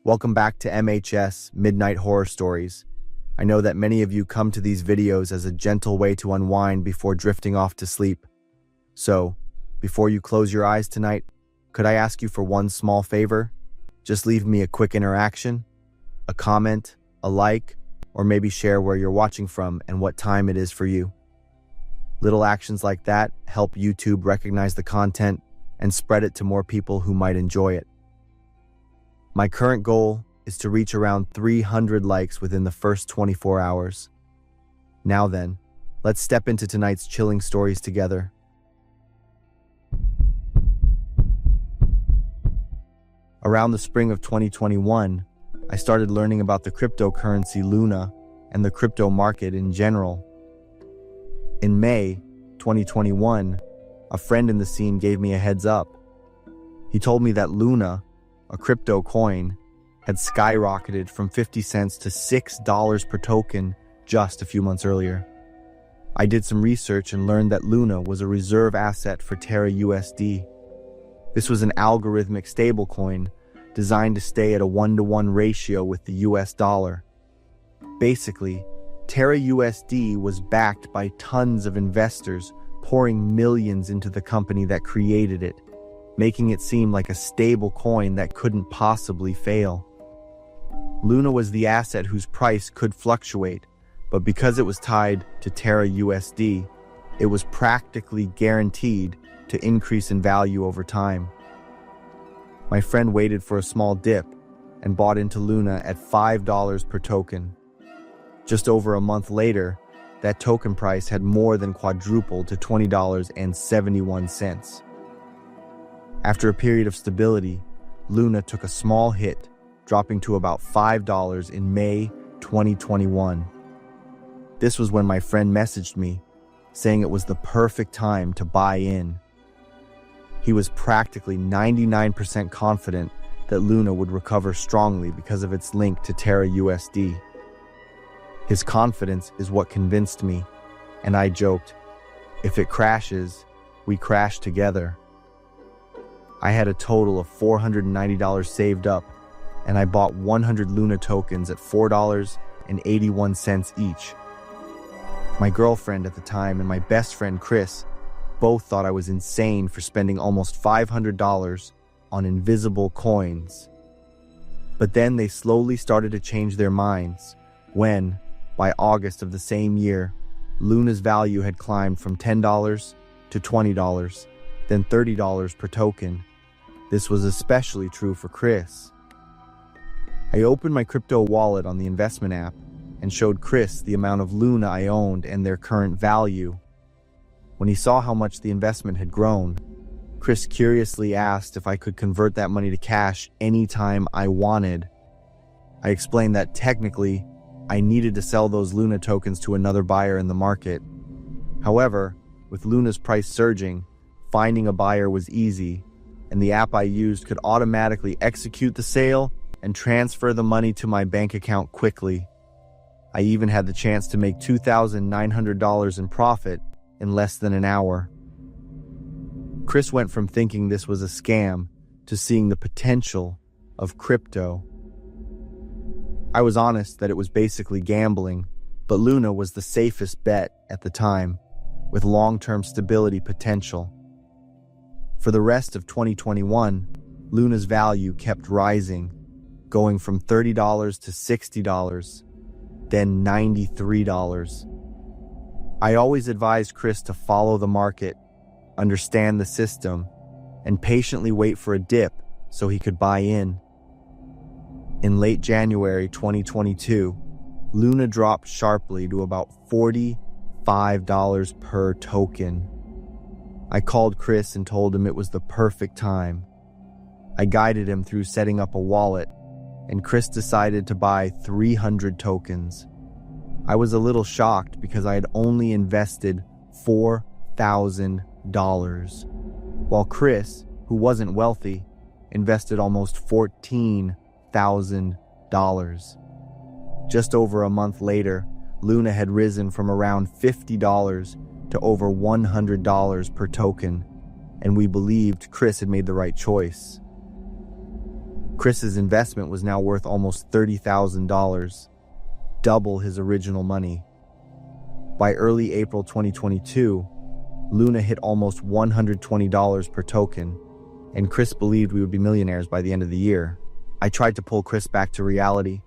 Welcome back to MHS Midnight Horror Stories. I know that many of you come to these videos as a gentle way to unwind before drifting off to sleep. So, before you close your eyes tonight, could I ask you for one small favor? Just leave me a quick interaction, a comment, a like, or maybe share where you're watching from and what time it is for you. Little actions like that help YouTube recognize the content and spread it to more people who might enjoy it. My current goal is to reach around 300 likes within the first 24 hours. Now then, let's step into tonight's chilling stories together. Around the spring of 2021, I started learning about the cryptocurrency Luna and the crypto market in general. In May 2021, a friend in the scene gave me a heads up. He told me that Luna, a crypto coin, had skyrocketed from 50 cents to $6 per token just a few months earlier. I did some research and learned that Luna was a reserve asset for Terra USD. This was an algorithmic stablecoin designed to stay at a 1-to-1 ratio with the US dollar. Basically, Terra USD was backed by tons of investors pouring millions into the company that created it, making it seem like a stable coin that couldn't possibly fail. Luna was the asset whose price could fluctuate, but because it was tied to Terra USD, it was practically guaranteed to increase in value over time. My friend waited for a small dip and bought into Luna at $5 per token. Just over a month later, that token price had more than quadrupled to $20.71. After a period of stability, Luna took a small hit, dropping to about $5 in May 2021. This was when my friend messaged me, saying it was the perfect time to buy in. He was practically 99% confident that Luna would recover strongly because of its link to Terra USD. His confidence is what convinced me, and I joked, "If it crashes, we crash together." I had a total of $490 saved up, and I bought 100 Luna tokens at $4.81 each. My girlfriend at the time and my best friend Chris both thought I was insane for spending almost $500 on invisible coins. But then they slowly started to change their minds when, by August of the same year, Luna's value had climbed from $10 to $20, then $30 per token. This was especially true for Chris. I opened my crypto wallet on the investment app and showed Chris the amount of Luna I owned and their current value. When he saw how much the investment had grown, Chris curiously asked if I could convert that money to cash anytime I wanted. I explained that technically, I needed to sell those Luna tokens to another buyer in the market. However, with Luna's price surging, finding a buyer was easy, and the app I used could automatically execute the sale and transfer the money to my bank account quickly. I even had the chance to make $2,900 in profit in less than an hour. Chris went from thinking this was a scam to seeing the potential of crypto. I was honest that it was basically gambling, but Luna was the safest bet at the time, with long-term stability potential. For the rest of 2021, Luna's value kept rising, going from $30 to $60, then $93. I always advised Chris to follow the market, understand the system, and patiently wait for a dip so he could buy in. In late January 2022, Luna dropped sharply to about $45 per token. I called Chris and told him it was the perfect time. I guided him through setting up a wallet, and Chris decided to buy 300 tokens. I was a little shocked because I had only invested $4,000, while Chris, who wasn't wealthy, invested almost $14,000. Just over a month later, Luna had risen from around $50 to over $100 per token, and we believed Chris had made the right choice. Chris's investment was now worth almost $30,000, double his original money. By early April 2022, Luna hit almost $120 per token, and Chris believed we would be millionaires by the end of the year. I tried to pull Chris back to reality,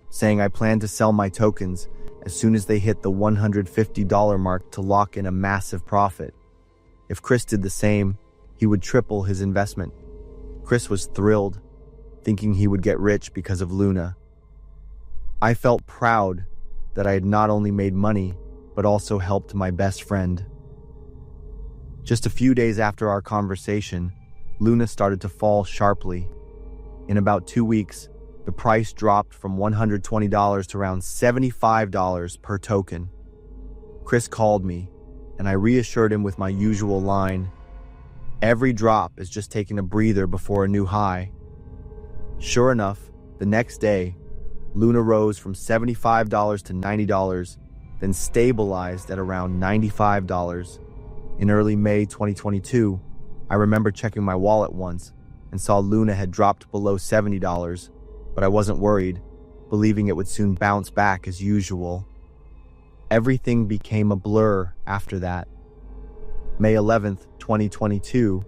saying I planned to sell my tokens as soon as they hit the $150 mark to lock in a massive profit. If Chris did the same, he would triple his investment. Chris was thrilled, thinking he would get rich because of Luna. I felt proud that I had not only made money, but also helped my best friend. Just a few days after our conversation, Luna started to fall sharply. In about 2 weeks, the price dropped from $120 to around $75 per token. Chris called me, and I reassured him with my usual line, "Every drop is just taking a breather before a new high." Sure enough, the next day, Luna rose from $75 to $90, then stabilized at around $95. In early May 2022, I remember checking my wallet once and saw Luna had dropped below $70, but I wasn't worried, believing it would soon bounce back as usual. Everything became a blur after that. May 11th, 2022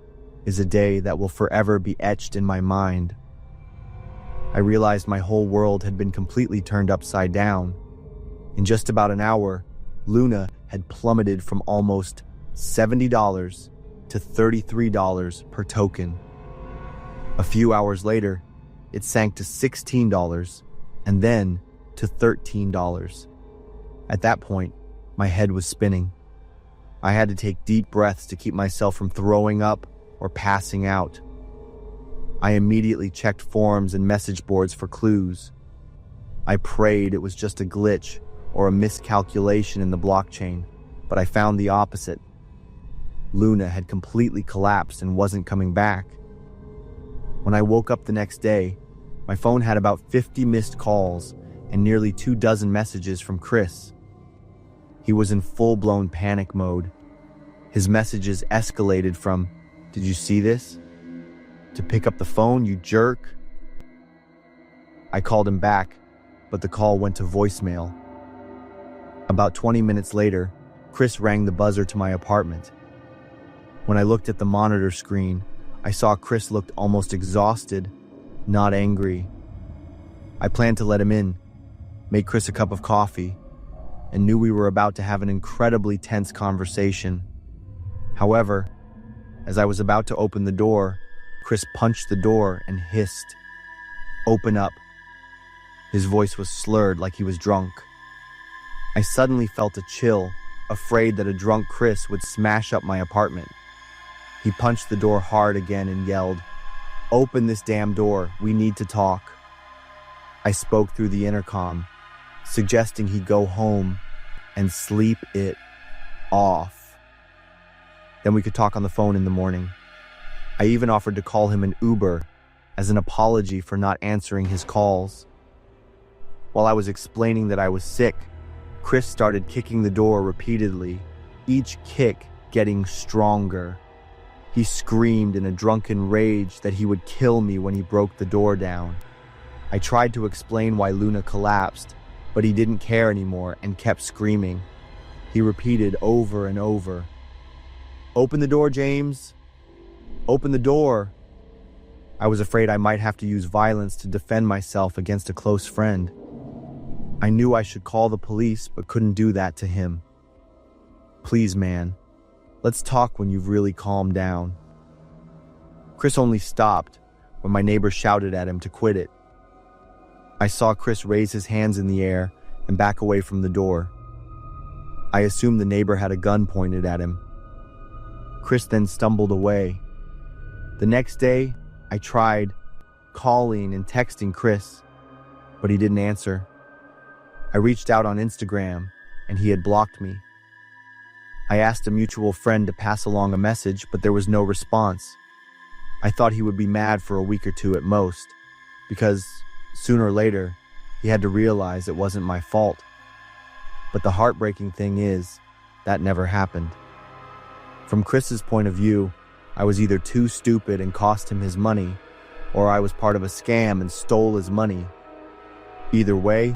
is a day that will forever be etched in my mind. I realized my whole world had been completely turned upside down. In just about an hour, Luna had plummeted from almost $70 to $33 per token. A few hours later, it sank to $16 and then to $13. At that point, my head was spinning. I had to take deep breaths to keep myself from throwing up or passing out. I immediately checked forums and message boards for clues. I prayed it was just a glitch or a miscalculation in the blockchain, but I found the opposite. Luna had completely collapsed and wasn't coming back. When I woke up the next day, my phone had about 50 missed calls and nearly 24 messages from Chris. He was in full-blown panic mode. His messages escalated from, "Did you see this?" to "Pick up the phone, you jerk." I called him back, but the call went to voicemail. About 20 minutes later, Chris rang the buzzer to my apartment. When I looked at the monitor screen, I saw Chris looked almost exhausted, not angry. I planned to let him in, make Chris a cup of coffee, and knew we were about to have an incredibly tense conversation. However, as I was about to open the door, Chris punched the door and hissed, "Open up." His voice was slurred like he was drunk. I suddenly felt a chill, afraid that a drunk Chris would smash up my apartment. He punched the door hard again and yelled, "Open this damn door, we need to talk." I spoke through the intercom, suggesting he go home and sleep it off. Then we could talk on the phone in the morning. I even offered to call him an Uber as an apology for not answering his calls. While I was explaining that I was sick, Chris started kicking the door repeatedly, each kick getting stronger. He screamed in a drunken rage that he would kill me when he broke the door down. I tried to explain why Luna collapsed, but he didn't care anymore and kept screaming. He repeated over and over, "Open the door, James. Open the door." I was afraid I might have to use violence to defend myself against a close friend. I knew I should call the police, but couldn't do that to him. "Please, man, let's talk when you've really calmed down." Chris only stopped when my neighbor shouted at him to quit it. I saw Chris raise his hands in the air and back away from the door. I assumed the neighbor had a gun pointed at him. Chris then stumbled away. The next day, I tried calling and texting Chris, but he didn't answer. I reached out on Instagram, and he had blocked me. I asked a mutual friend to pass along a message, but there was no response. I thought he would be mad for a week or two at most, because sooner or later, he had to realize it wasn't my fault. But the heartbreaking thing is, that never happened. From Chris's point of view, I was either too stupid and cost him his money, or I was part of a scam and stole his money. Either way,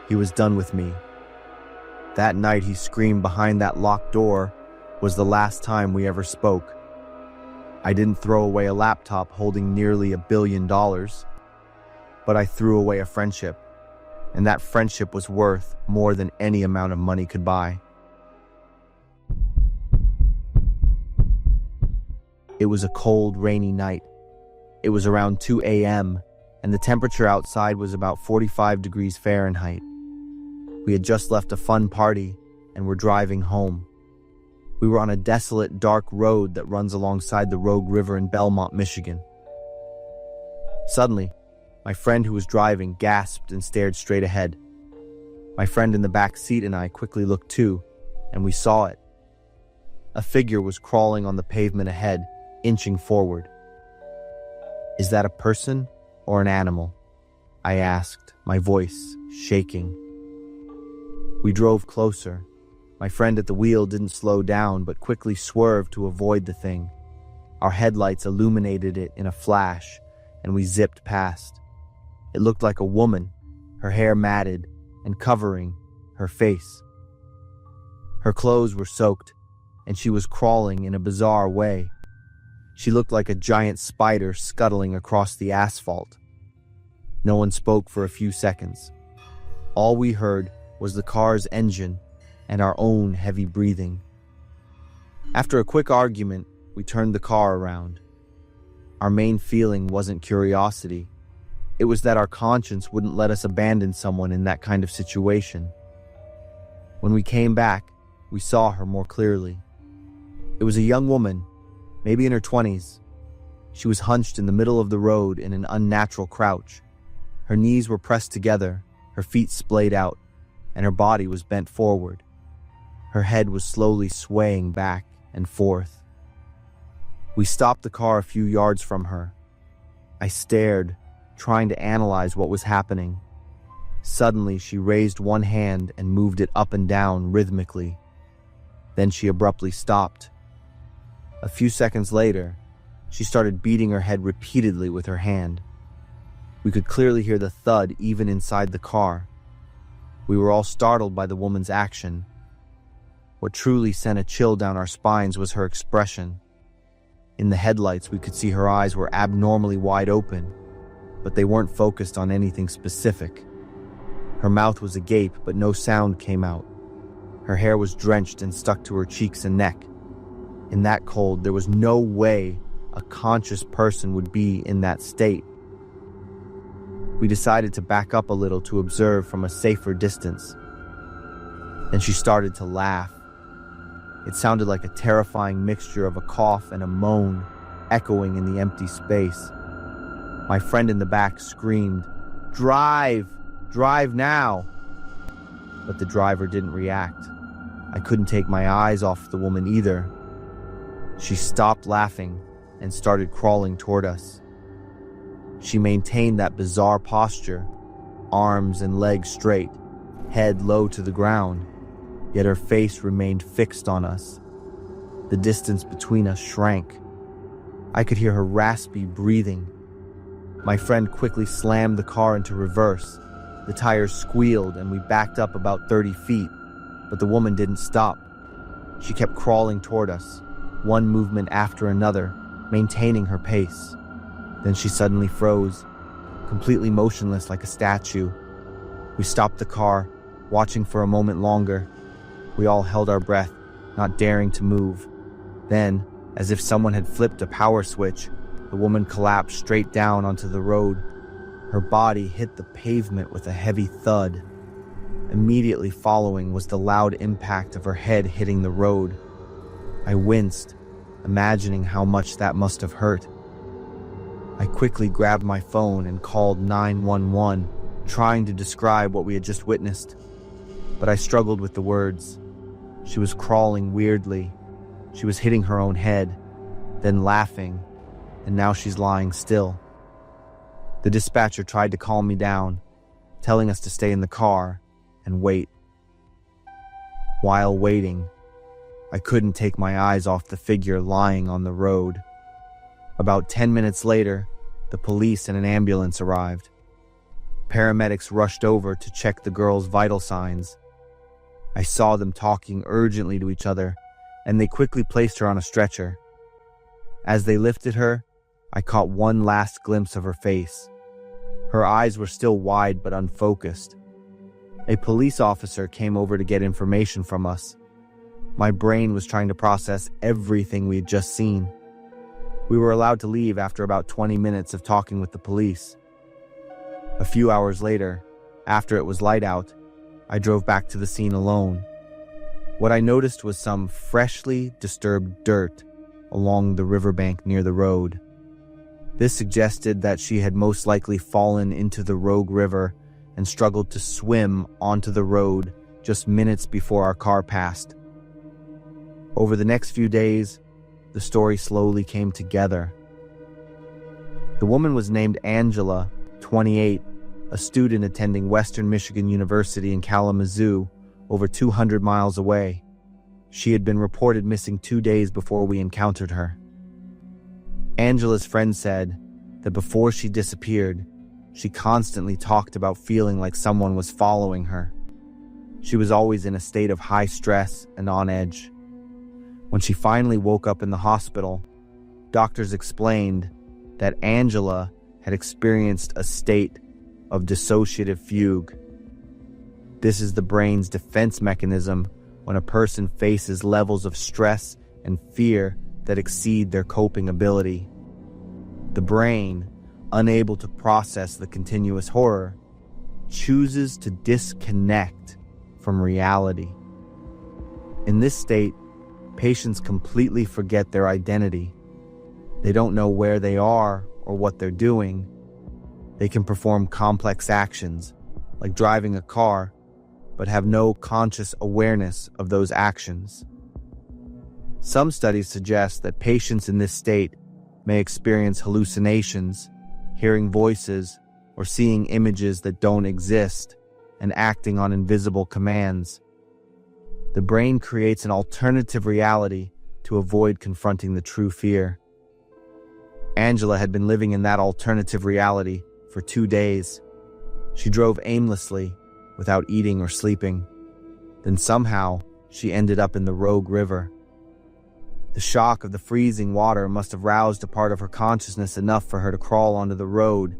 he was done with me. That night he screamed behind that locked door was the last time we ever spoke. I didn't throw away a laptop holding nearly $1 billion, but I threw away a friendship, and that friendship was worth more than any amount of money could buy. It was a cold, rainy night. It was around 2 a.m., and the temperature outside was about 45 degrees Fahrenheit. We had just left a fun party and were driving home. We were on a desolate, dark road that runs alongside the Rogue River in Belmont, Michigan. Suddenly, my friend who was driving gasped and stared straight ahead. My friend in the back seat and I quickly looked too, and we saw it. A figure was crawling on the pavement ahead, inching forward. "Is that a person or an animal?" I asked, my voice shaking. We drove closer. My friend at the wheel didn't slow down, but quickly swerved to avoid the thing. Our headlights illuminated it in a flash, and we zipped past. It looked like a woman, her hair matted and covering her face. Her clothes were soaked, and she was crawling in a bizarre way. She looked like a giant spider scuttling across the asphalt. No one spoke for a few seconds. All we heard was the car's engine and our own heavy breathing. After a quick argument, we turned the car around. Our main feeling wasn't curiosity. It was that our conscience wouldn't let us abandon someone in that kind of situation. When we came back, we saw her more clearly. It was a young woman, maybe in her 20s. She was hunched in the middle of the road in an unnatural crouch. Her knees were pressed together, her feet splayed out, and her body was bent forward. Her head was slowly swaying back and forth. We stopped the car a few yards from her. I stared, trying to analyze what was happening. Suddenly, she raised one hand and moved it up and down rhythmically. Then she abruptly stopped. A few seconds later, she started beating her head repeatedly with her hand. We could clearly hear the thud even inside the car. We were all startled by the woman's action. What truly sent a chill down our spines was her expression. In the headlights, we could see her eyes were abnormally wide open, but they weren't focused on anything specific. Her mouth was agape, but no sound came out. Her hair was drenched and stuck to her cheeks and neck. In that cold, there was no way a conscious person would be in that state. We decided to back up a little to observe from a safer distance. Then she started to laugh. It sounded like a terrifying mixture of a cough and a moan, echoing in the empty space. My friend in the back screamed, "Drive! Drive now!" But the driver didn't react. I couldn't take my eyes off the woman either. She stopped laughing and started crawling toward us. She maintained that bizarre posture, arms and legs straight, head low to the ground, yet her face remained fixed on us. The distance between us shrank. I could hear her raspy breathing. My friend quickly slammed the car into reverse. The tires squealed and we backed up about 30 feet, but the woman didn't stop. She kept crawling toward us, one movement after another, maintaining her pace. Then she suddenly froze, completely motionless like a statue. We stopped the car, watching for a moment longer. We all held our breath, not daring to move. Then, as if someone had flipped a power switch, the woman collapsed straight down onto the road. Her body hit the pavement with a heavy thud. Immediately following was the loud impact of her head hitting the road. I winced, imagining how much that must have hurt. I quickly grabbed my phone and called 911, trying to describe what we had just witnessed. But I struggled with the words. She was crawling weirdly. She was hitting her own head, then laughing, and now she's lying still. The dispatcher tried to calm me down, telling us to stay in the car and wait. While waiting, I couldn't take my eyes off the figure lying on the road. About 10 minutes later, the police and an ambulance arrived. Paramedics rushed over to check the girl's vital signs. I saw them talking urgently to each other, and they quickly placed her on a stretcher. As they lifted her, I caught one last glimpse of her face. Her eyes were still wide but unfocused. A police officer came over to get information from us. My brain was trying to process everything we had just seen. We were allowed to leave after about 20 minutes of talking with the police. A few hours later, after it was light out, I drove back to the scene alone. What I noticed was some freshly disturbed dirt along the riverbank near the road. This suggested that she had most likely fallen into the Rogue River and struggled to swim onto the road just minutes before our car passed. Over the next few days, the story slowly came together. The woman was named Angela, 28, a student attending Western Michigan University in Kalamazoo, over 200 miles away. She had been reported missing 2 days before we encountered her. Angela's friend said that before she disappeared, she constantly talked about feeling like someone was following her. She was always in a state of high stress and on edge. When she finally woke up in the hospital, doctors explained that Angela had experienced a state of dissociative fugue. This is the brain's defense mechanism when a person faces levels of stress and fear that exceed their coping ability. The brain, unable to process the continuous horror, chooses to disconnect from reality. In this state, patients completely forget their identity. They don't know where they are or what they're doing. They can perform complex actions, like driving a car, but have no conscious awareness of those actions. Some studies suggest that patients in this state may experience hallucinations, hearing voices, or seeing images that don't exist, and acting on invisible commands. The brain creates an alternative reality to avoid confronting the true fear. Angela had been living in that alternative reality for 2 days. She drove aimlessly, without eating or sleeping. Then somehow, she ended up in the Rogue River. The shock of the freezing water must have roused a part of her consciousness enough for her to crawl onto the road,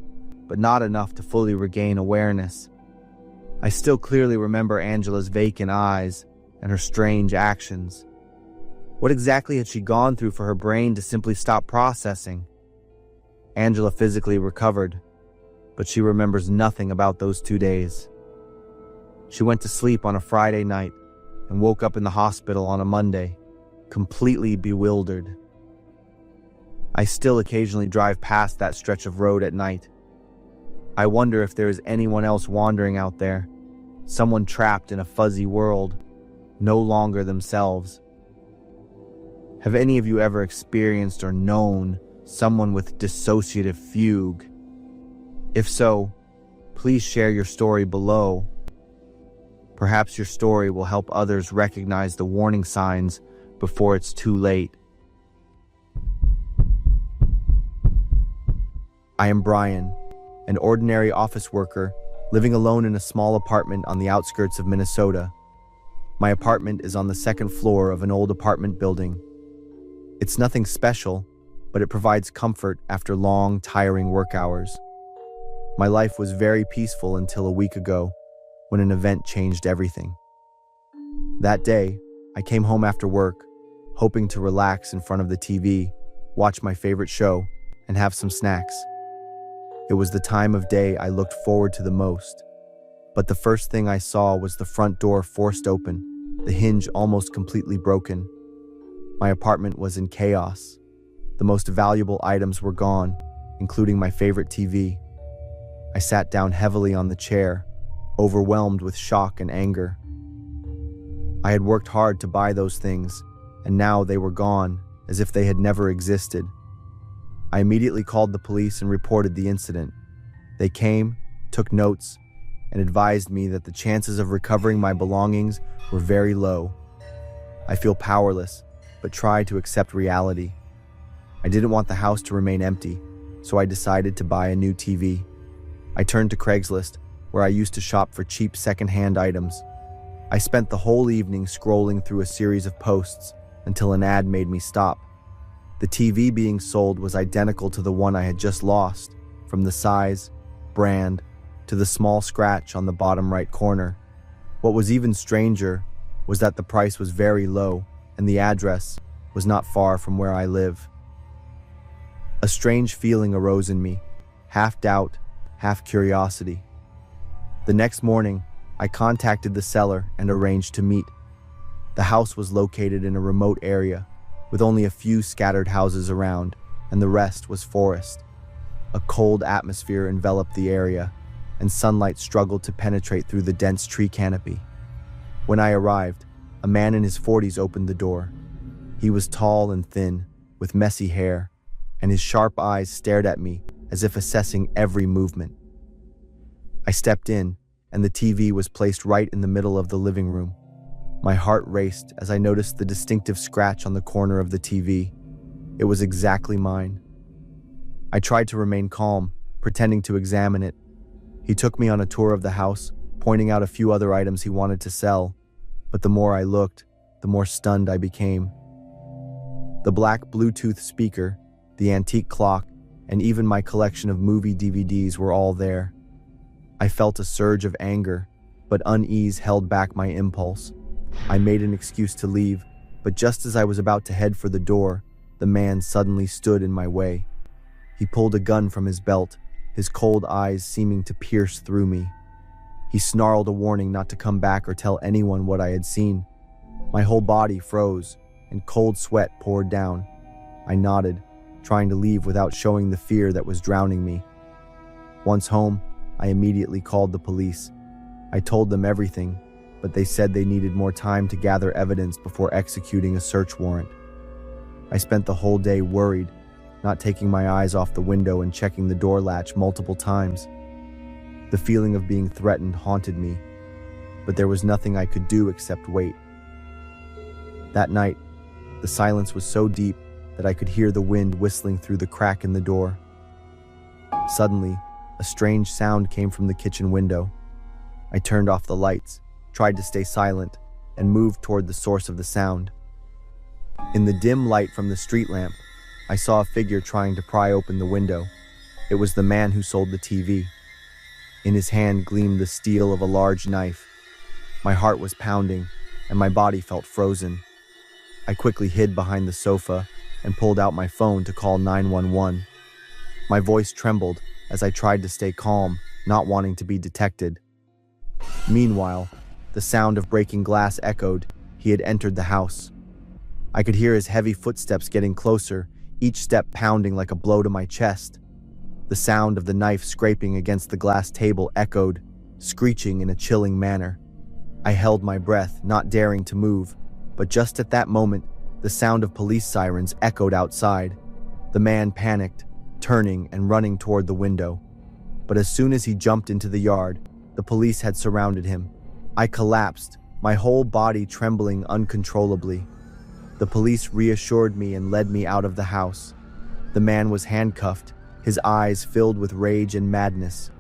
but not enough to fully regain awareness. I still clearly remember Angela's vacant eyes and her strange actions. What exactly had she gone through for her brain to simply stop processing? Angela physically recovered, but she remembers nothing about those 2 days. She went to sleep on a Friday night and woke up in the hospital on a Monday, completely bewildered. I still occasionally drive past that stretch of road at night. I wonder if there is anyone else wandering out there, someone trapped in a fuzzy world, no longer themselves. Have any of you ever experienced or known someone with dissociative fugue? If so, please share your story below. Perhaps your story will help others recognize the warning signs before it's too late. I am Brian, an ordinary office worker living alone in a small apartment on the outskirts of Minnesota. My apartment is on the second floor of an old apartment building. It's nothing special, but it provides comfort after long, tiring work hours. My life was very peaceful until a week ago, when an event changed everything. That day, I came home after work, hoping to relax in front of the TV, watch my favorite show, and have some snacks. It was the time of day I looked forward to the most. But the first thing I saw was the front door forced open, the hinge almost completely broken. My apartment was in chaos. The most valuable items were gone, including my favorite TV. I sat down heavily on the chair, overwhelmed with shock and anger. I had worked hard to buy those things, and now they were gone, as if they had never existed. I immediately called the police and reported the incident. They came, took notes, and advised me that the chances of recovering my belongings were very low. I feel powerless, but try to accept reality. I didn't want the house to remain empty, so I decided to buy a new TV. I turned to Craigslist, where I used to shop for cheap secondhand items. I spent the whole evening scrolling through a series of posts until an ad made me stop. The TV being sold was identical to the one I had just lost, from the size, brand, to the small scratch on the bottom right corner. What was even stranger was that the price was very low and the address was not far from where I live. A strange feeling arose in me, half doubt, half curiosity. The next morning, I contacted the seller and arranged to meet. The house was located in a remote area, with only a few scattered houses around, and the rest was forest. A cold atmosphere enveloped the area, and sunlight struggled to penetrate through the dense tree canopy. When I arrived, a man in his 40s opened the door. He was tall and thin, with messy hair, and his sharp eyes stared at me as if assessing every movement. I stepped in, and the TV was placed right in the middle of the living room. My heart raced as I noticed the distinctive scratch on the corner of the TV. It was exactly mine. I tried to remain calm, pretending to examine it. He took me on a tour of the house, pointing out a few other items he wanted to sell, but the more I looked, the more stunned I became. The black Bluetooth speaker, the antique clock, and even my collection of movie DVDs were all there. I felt a surge of anger, but unease held back my impulse. I made an excuse to leave, but just as I was about to head for the door, the man suddenly stood in my way. He pulled a gun from his belt, his cold eyes seeming to pierce through me. He snarled a warning not to come back or tell anyone what I had seen. My whole body froze, and cold sweat poured down. I nodded, trying to leave without showing the fear that was drowning me. Once home, I immediately called the police. I told them everything, but they said they needed more time to gather evidence before executing a search warrant. I spent the whole day worried, not taking my eyes off the window and checking the door latch multiple times. The feeling of being threatened haunted me, but there was nothing I could do except wait. That night, the silence was so deep that I could hear the wind whistling through the crack in the door. Suddenly, a strange sound came from the kitchen window. I turned off the lights, tried to stay silent, and moved toward the source of the sound. In the dim light from the street lamp, I saw a figure trying to pry open the window. It was the man who sold the TV. In his hand gleamed the steel of a large knife. My heart was pounding, and my body felt frozen. I quickly hid behind the sofa and pulled out my phone to call 911. My voice trembled as I tried to stay calm, not wanting to be detected. Meanwhile, the sound of breaking glass echoed. He had entered the house. I could hear his heavy footsteps getting closer, each step pounding like a blow to my chest. The sound of the knife scraping against the glass table echoed, screeching in a chilling manner. I held my breath, not daring to move, but just at that moment, the sound of police sirens echoed outside. The man panicked, turning and running toward the window. But as soon as he jumped into the yard, the police had surrounded him. I collapsed, my whole body trembling uncontrollably. The police reassured me and led me out of the house. The man was handcuffed, his eyes filled with rage and madness.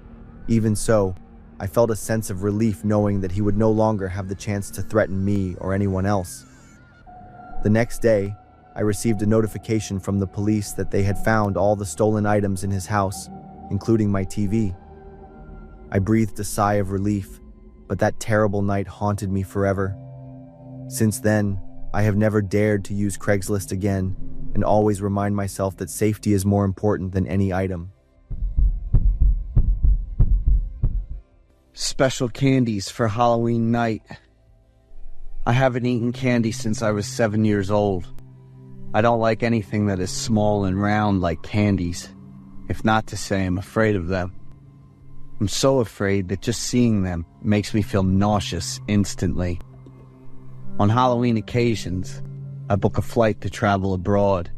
Even so, I felt a sense of relief knowing that he would no longer have the chance to threaten me or anyone else. The next day, I received a notification from the police that they had found all the stolen items in his house, including my TV. I breathed a sigh of relief, but that terrible night haunted me forever. Since then, I have never dared to use Craigslist again and always remind myself that safety is more important than any item. Special candies for Halloween night. I haven't eaten candy since I was 7 years old. I don't like anything that is small and round like candies, if not to say I'm afraid of them. I'm so afraid that just seeing them makes me feel nauseous instantly. On Halloween occasions, I book a flight to travel abroad.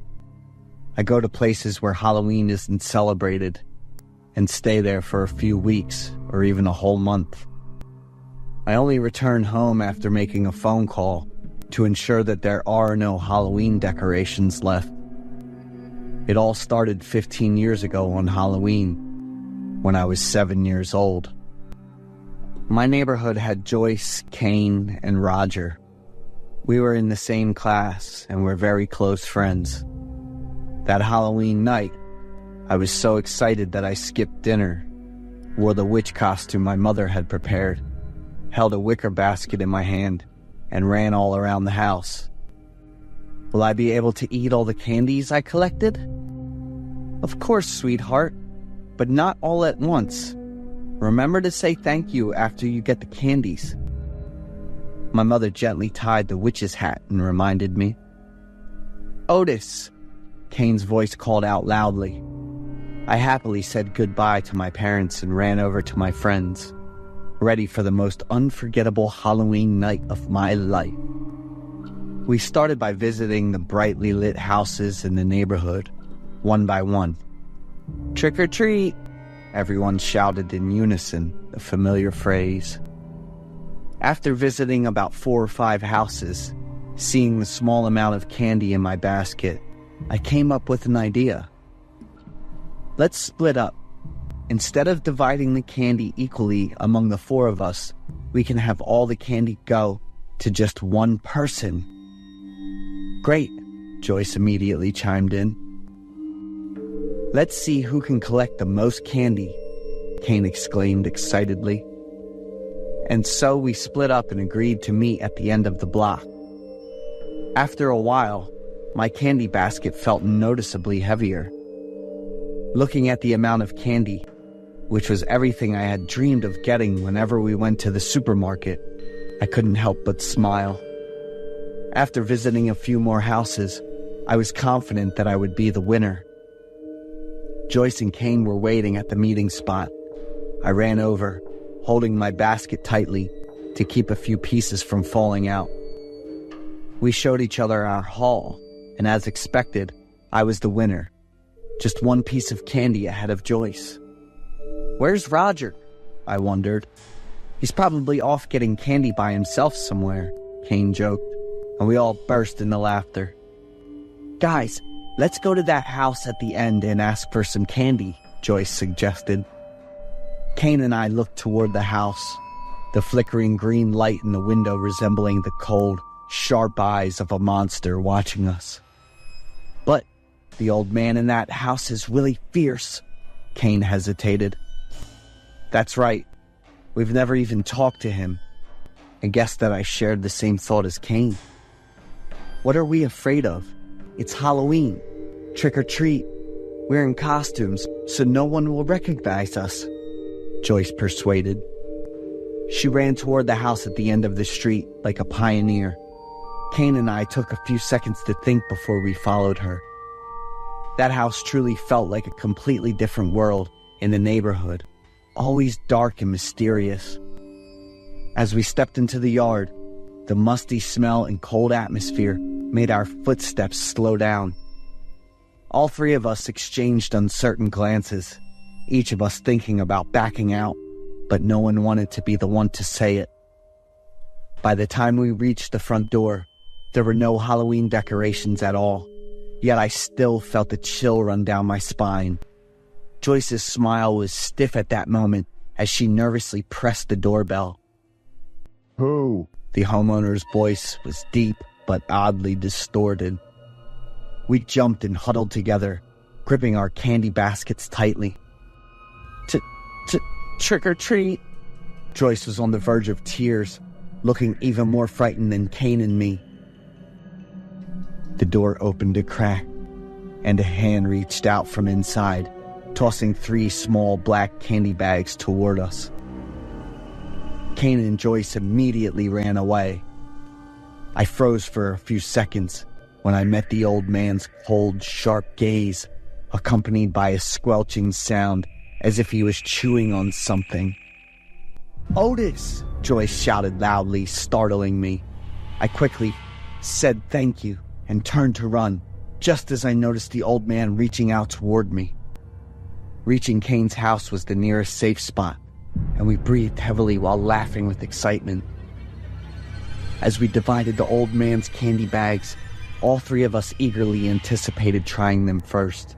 I go to places where Halloween isn't celebrated and stay there for a few weeks or even a whole month. I only return home after making a phone call to ensure that there are no Halloween decorations left. It all started 15 years ago on Halloween, when I was 7 years old. My neighborhood had Joyce, Kane, and Roger. We were in the same class and were very close friends. That Halloween night, I was so excited that I skipped dinner, wore the witch costume my mother had prepared, held a wicker basket in my hand, and ran all around the house. Will I be able to eat all the candies I collected? Of course, sweetheart, but not all at once. Remember to say thank you after you get the candies. My mother gently tied the witch's hat and reminded me. Otis, Kane's voice called out loudly. I happily said goodbye to my parents and ran over to my friends, ready for the most unforgettable Halloween night of my life. We started by visiting the brightly lit houses in the neighborhood, one by one. Trick or treat, everyone shouted in unison, a familiar phrase. After visiting about 4 or 5 houses, seeing the small amount of candy in my basket, I came up with an idea. Let's split up. Instead of dividing the candy equally among the 4 of us, we can have all the candy go to just one person. Great, Joyce immediately chimed in. Let's see who can collect the most candy, Kane exclaimed excitedly. And so we split up and agreed to meet at the end of the block. After a while, my candy basket felt noticeably heavier. Looking at the amount of candy, which was everything I had dreamed of getting whenever we went to the supermarket, I couldn't help but smile. After visiting a few more houses, I was confident that I would be the winner. Joyce and Kane were waiting at the meeting spot. I ran over, holding my basket tightly to keep a few pieces from falling out. We showed each other our haul, and as expected, I was the winner. Just one piece of candy ahead of Joyce. Where's Roger? I wondered. He's probably off getting candy by himself somewhere, Kane joked, and we all burst into laughter. Guys, let's go to that house at the end and ask for some candy, Joyce suggested. Kane and I looked toward the house, the flickering green light in the window resembling the cold, sharp eyes of a monster watching us. But the old man in that house is really fierce, Kane hesitated. That's right. We've never even talked to him. I guess that I shared the same thought as Kane. What are we afraid of? It's Halloween. Trick or treat. We're in costumes, so no one will recognize us, Joyce persuaded. She ran toward the house at the end of the street like a pioneer. Kane and I took a few seconds to think before we followed her. That house truly felt like a completely different world in the neighborhood, always dark and mysterious. As we stepped into the yard, the musty smell and cold atmosphere made our footsteps slow down. All 3 of us exchanged uncertain glances, each of us thinking about backing out, but no one wanted to be the one to say it. By the time we reached the front door, there were no Halloween decorations at all, yet I still felt a chill run down my spine. Joyce's smile was stiff at that moment as she nervously pressed the doorbell. Who? The homeowner's voice was deep but oddly distorted. We jumped and huddled together, gripping our candy baskets tightly. Trick or treat. Joyce was on the verge of tears, looking even more frightened than Kane and me. The door opened a crack, and a hand reached out from inside, tossing 3 small black candy bags toward us. Kane and Joyce immediately ran away. I froze for a few seconds when I met the old man's cold, sharp gaze, accompanied by a squelching sound as if he was chewing on something. Otis! Joyce shouted loudly, startling me. I quickly said thank you and turned to run, just as I noticed the old man reaching out toward me. Reaching Kane's house was the nearest safe spot, and we breathed heavily while laughing with excitement. As we divided the old man's candy bags, all 3 of us eagerly anticipated trying them first.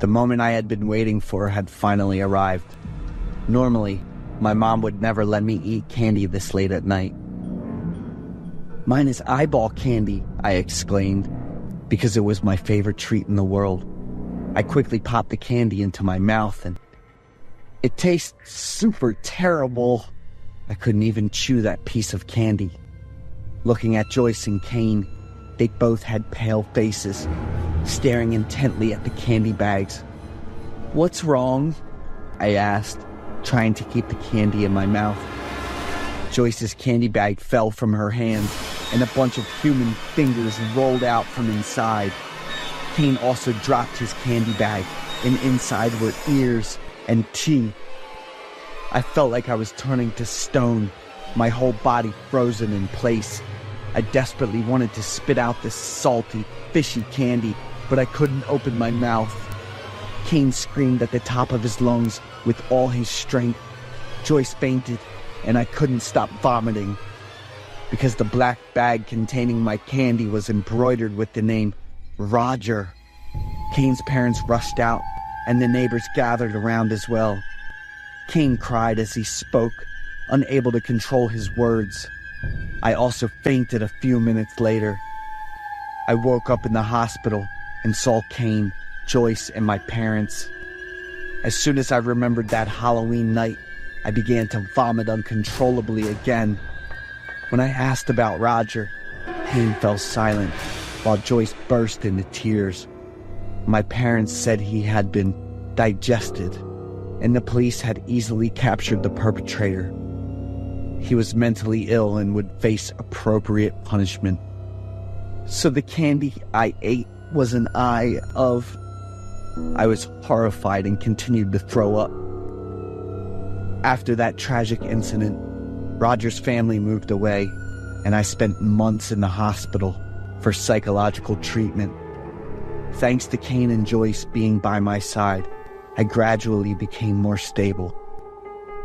The moment I had been waiting for had finally arrived. Normally, my mom would never let me eat candy this late at night. "Mine is eyeball candy," I exclaimed, because it was my favorite treat in the world. I quickly popped the candy into my mouth and it tastes super terrible. I couldn't even chew that piece of candy. Looking at Joyce and Kane, they both had pale faces, staring intently at the candy bags. "What's wrong?" I asked, trying to keep the candy in my mouth. Joyce's candy bag fell from her hand, and a bunch of human fingers rolled out from inside. Kane also dropped his candy bag, and inside were ears and teeth. I felt like I was turning to stone, my whole body frozen in place. I desperately wanted to spit out this salty, fishy candy, but I couldn't open my mouth. Kane screamed at the top of his lungs with all his strength. Joyce fainted, and I couldn't stop vomiting, because the black bag containing my candy was embroidered with the name Roger. Kane's parents rushed out, and the neighbors gathered around as well. Kane cried as he spoke, unable to control his words. I also fainted a few minutes later. I woke up in the hospital and saw Kane, Joyce, and my parents. As soon as I remembered that Halloween night, I began to vomit uncontrollably again. When I asked about Roger, Kane fell silent, while Joyce burst into tears. My parents said he had been digested, and the police had easily captured the perpetrator. He was mentally ill and would face appropriate punishment. So the candy I ate was an eye of... I was horrified and continued to throw up. After that tragic incident, Roger's family moved away, and I spent months in the hospital for psychological treatment. Thanks to Kane and Joyce being by my side, I gradually became more stable.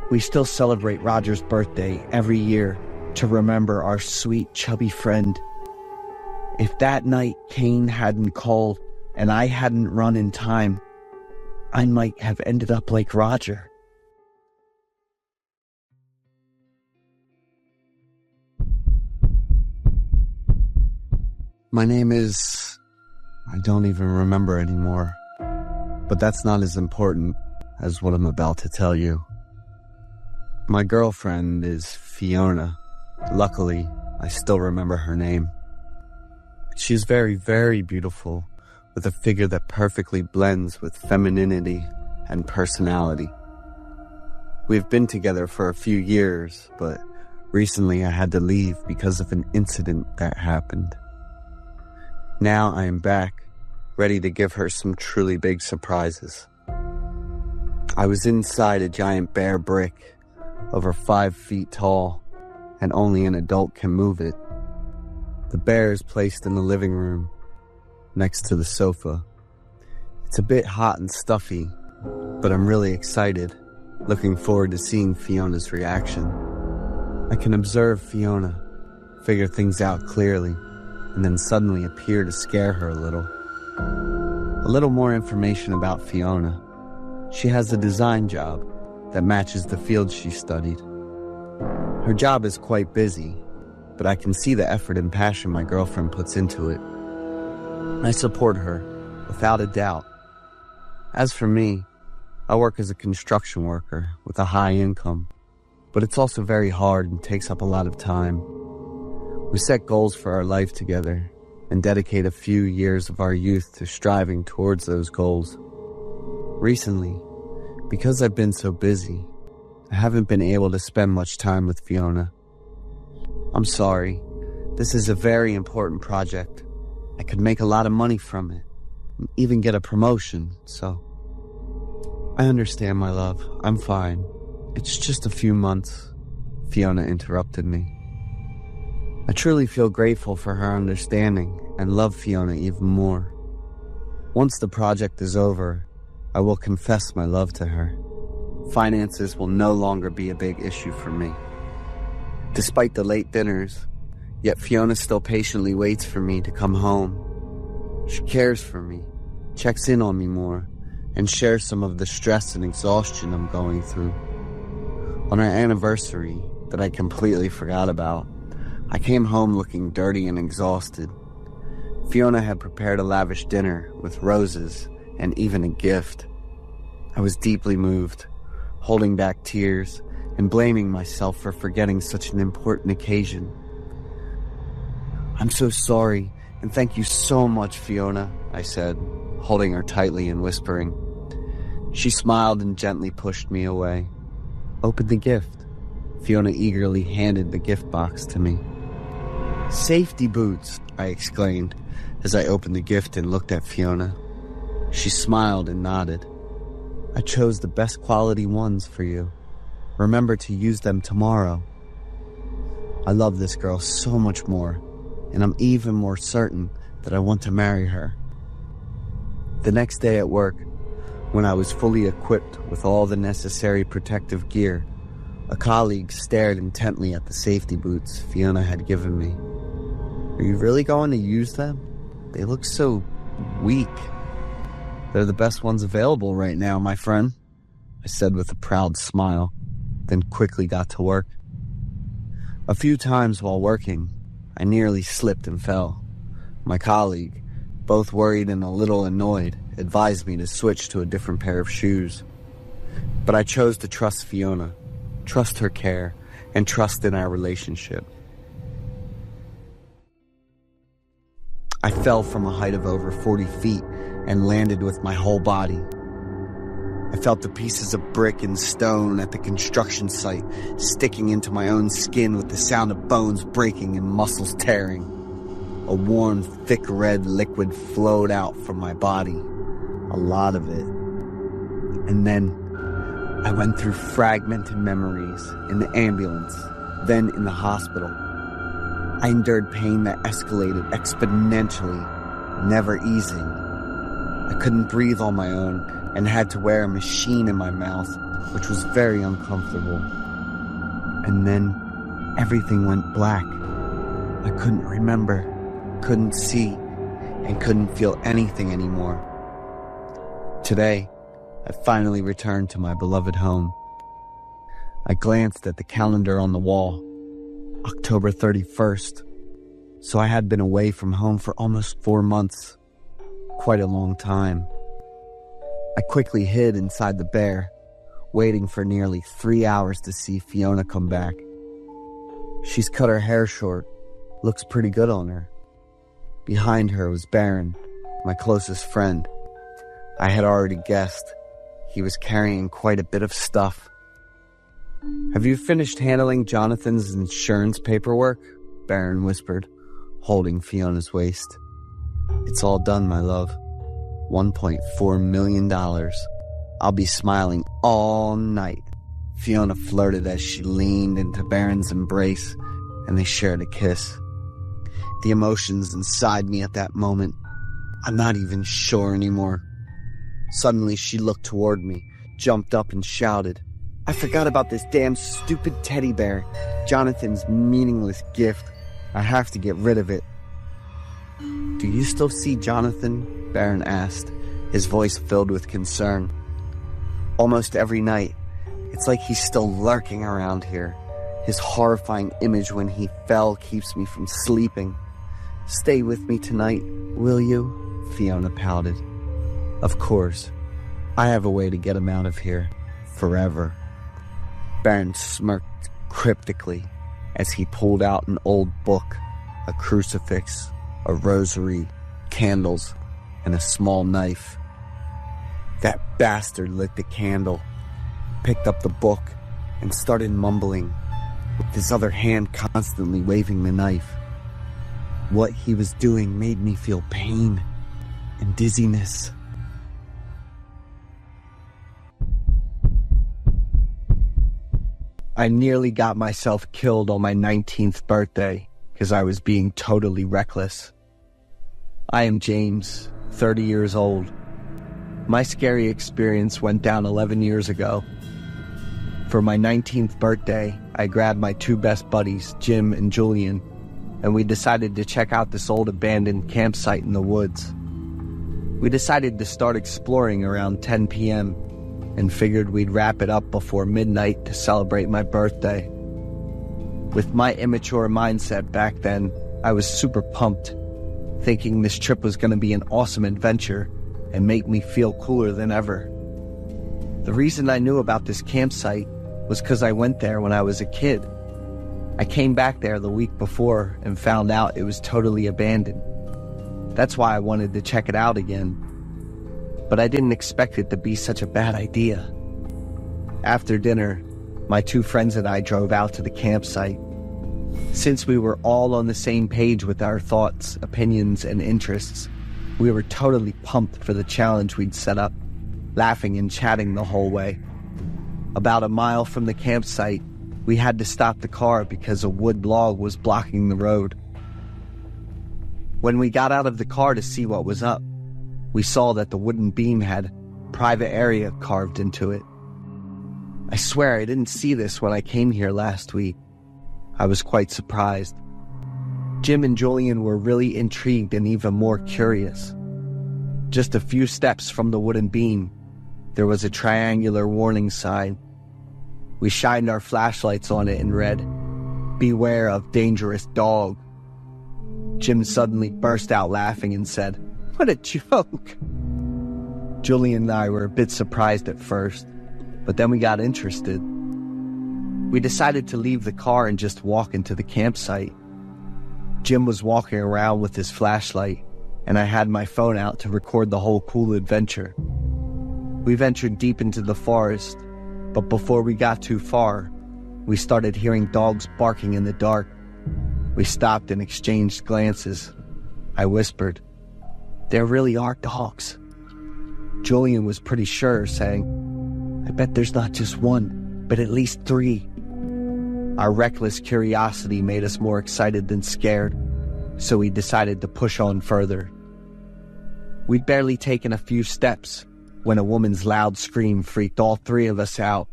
We still celebrate Roger's birthday every year to remember our sweet, chubby friend. If that night Kane hadn't called and I hadn't run in time, I might have ended up like Roger. My name is... I don't even remember anymore. But that's not as important as what I'm about to tell you. My girlfriend is Fiona. Luckily, I still remember her name. She's very, very beautiful, with a figure that perfectly blends with femininity and personality. We've been together for a few years, but recently I had to leave because of an incident that happened. Now I am back, ready to give her some truly big surprises. I was inside a giant bear brick, over 5 feet tall, and only an adult can move it. The bear is placed in the living room, next to the sofa. It's a bit hot and stuffy, but I'm really excited, looking forward to seeing Fiona's reaction. I can observe Fiona, figure things out clearly, and then suddenly appear to scare her a little. A little more information about Fiona. She has a design job that matches the field she studied. Her job is quite busy, but I can see the effort and passion my girlfriend puts into it. I support her, without a doubt. As for me, I work as a construction worker with a high income, but it's also very hard and takes up a lot of time. We set goals for our life together and dedicate a few years of our youth to striving towards those goals. Recently, because I've been so busy, I haven't been able to spend much time with Fiona. I'm sorry. This is a very important project. I could make a lot of money from it, and even get a promotion, so... I understand, my love. I'm fine. It's just a few months. Fiona interrupted me. I truly feel grateful for her understanding and love Fiona even more. Once the project is over, I will confess my love to her. Finances will no longer be a big issue for me. Despite the late dinners, yet Fiona still patiently waits for me to come home. She cares for me, checks in on me more, and share some of the stress and exhaustion I'm going through. On our anniversary, that I completely forgot about, I came home looking dirty and exhausted. Fiona had prepared a lavish dinner with roses and even a gift. I was deeply moved, holding back tears and blaming myself for forgetting such an important occasion. "I'm so sorry, and thank you so much, Fiona," I said, holding her tightly and whispering. She smiled and gently pushed me away. "Open the gift." Fiona eagerly handed the gift box to me. "Safety boots," I exclaimed as I opened the gift and looked at Fiona. She smiled and nodded. "I chose the best quality ones for you. Remember to use them tomorrow." I love this girl so much more, and I'm even more certain that I want to marry her. The next day at work, when I was fully equipped with all the necessary protective gear, a colleague stared intently at the safety boots Fiona had given me. "Are you really going to use them? They look so weak." "They're the best ones available right now, my friend," I said with a proud smile, then quickly got to work. A few times while working, I nearly slipped and fell. My colleague, both worried and a little annoyed, advised me to switch to a different pair of shoes. But I chose to trust Fiona, trust her care, and trust in our relationship. I fell from a height of over 40 feet and landed with my whole body. I felt the pieces of brick and stone at the construction site sticking into my own skin with the sound of bones breaking and muscles tearing. A warm, thick red liquid flowed out from my body, a lot of it. And then I went through fragmented memories in the ambulance, then in the hospital. I endured pain that escalated exponentially, never easing. I couldn't breathe on my own and had to wear a machine in my mouth, which was very uncomfortable. And then everything went black. I couldn't remember, couldn't see, and couldn't feel anything anymore. Today, I finally returned to my beloved home. I glanced at the calendar on the wall. October 31st. So I had been away from home for almost 4 months. Quite a long time. I quickly hid inside the bear, waiting for nearly 3 hours to see Fiona come back. She's cut her hair short, looks pretty good on her. Behind her was Baron, my closest friend. I had already guessed. He was carrying quite a bit of stuff. "Have you finished handling Jonathan's insurance paperwork?" Baron whispered, holding Fiona's waist. "It's all done, my love. $1.4 million. I'll be smiling all night," Fiona flirted as she leaned into Baron's embrace and they shared a kiss. The emotions inside me at that moment, I'm not even sure anymore. Suddenly she looked toward me, jumped up and shouted, "I forgot about this damn stupid teddy bear, Jonathan's meaningless gift. I have to get rid of it." "Do you still see Jonathan?" Baron asked, his voice filled with concern. "Almost every night, it's like he's still lurking around here. His horrifying image when he fell keeps me from sleeping. Stay with me tonight, will you?" Fiona pouted. "Of course. I have a way to get him out of here. Forever." Baron smirked cryptically as he pulled out an old book, a crucifix, a rosary, candles, and a small knife. That bastard lit the candle, picked up the book, and started mumbling, with his other hand constantly waving the knife. What he was doing made me feel pain and dizziness. I nearly got myself killed on my 19th birthday because I was being totally reckless. I am James, 30 years old. My scary experience went down 11 years ago. For my 19th birthday, I grabbed my 2 best buddies, Jim and Julian, and we decided to check out this old abandoned campsite in the woods. We decided to start exploring around 10 p.m. and figured we'd wrap it up before midnight to celebrate my birthday. With my immature mindset back then, I was super pumped, thinking this trip was going to be an awesome adventure and make me feel cooler than ever. The reason I knew about this campsite was because I went there when I was a kid. I came back there the week before and found out it was totally abandoned. That's why I wanted to check it out again. But I didn't expect it to be such a bad idea. After dinner, my two friends and I drove out to the campsite. Since we were all on the same page with our thoughts, opinions, and interests, we were totally pumped for the challenge we'd set up, laughing and chatting the whole way. About a mile from the campsite, we had to stop the car because a wood log was blocking the road. When we got out of the car to see what was up, we saw that the wooden beam had private area carved into it. I swear I didn't see this when I came here last week. I was quite surprised. Jim and Julian were really intrigued and even more curious. Just a few steps from the wooden beam, there was a triangular warning sign. We shined our flashlights on it and read, "Beware of dangerous dog." Jim suddenly burst out laughing and said, "What a joke!" Julian and I were a bit surprised at first, but then we got interested. We decided to leave the car and just walk into the campsite. Jim was walking around with his flashlight, and I had my phone out to record the whole cool adventure. We ventured deep into the forest, but before we got too far, we started hearing dogs barking in the dark. We stopped and exchanged glances. I whispered, "There really are dogs." Julian was pretty sure, saying, "I bet there's not just one, but at least 3. Our reckless curiosity made us more excited than scared, so we decided to push on further. We'd barely taken a few steps when a woman's loud scream freaked all 3 of us out.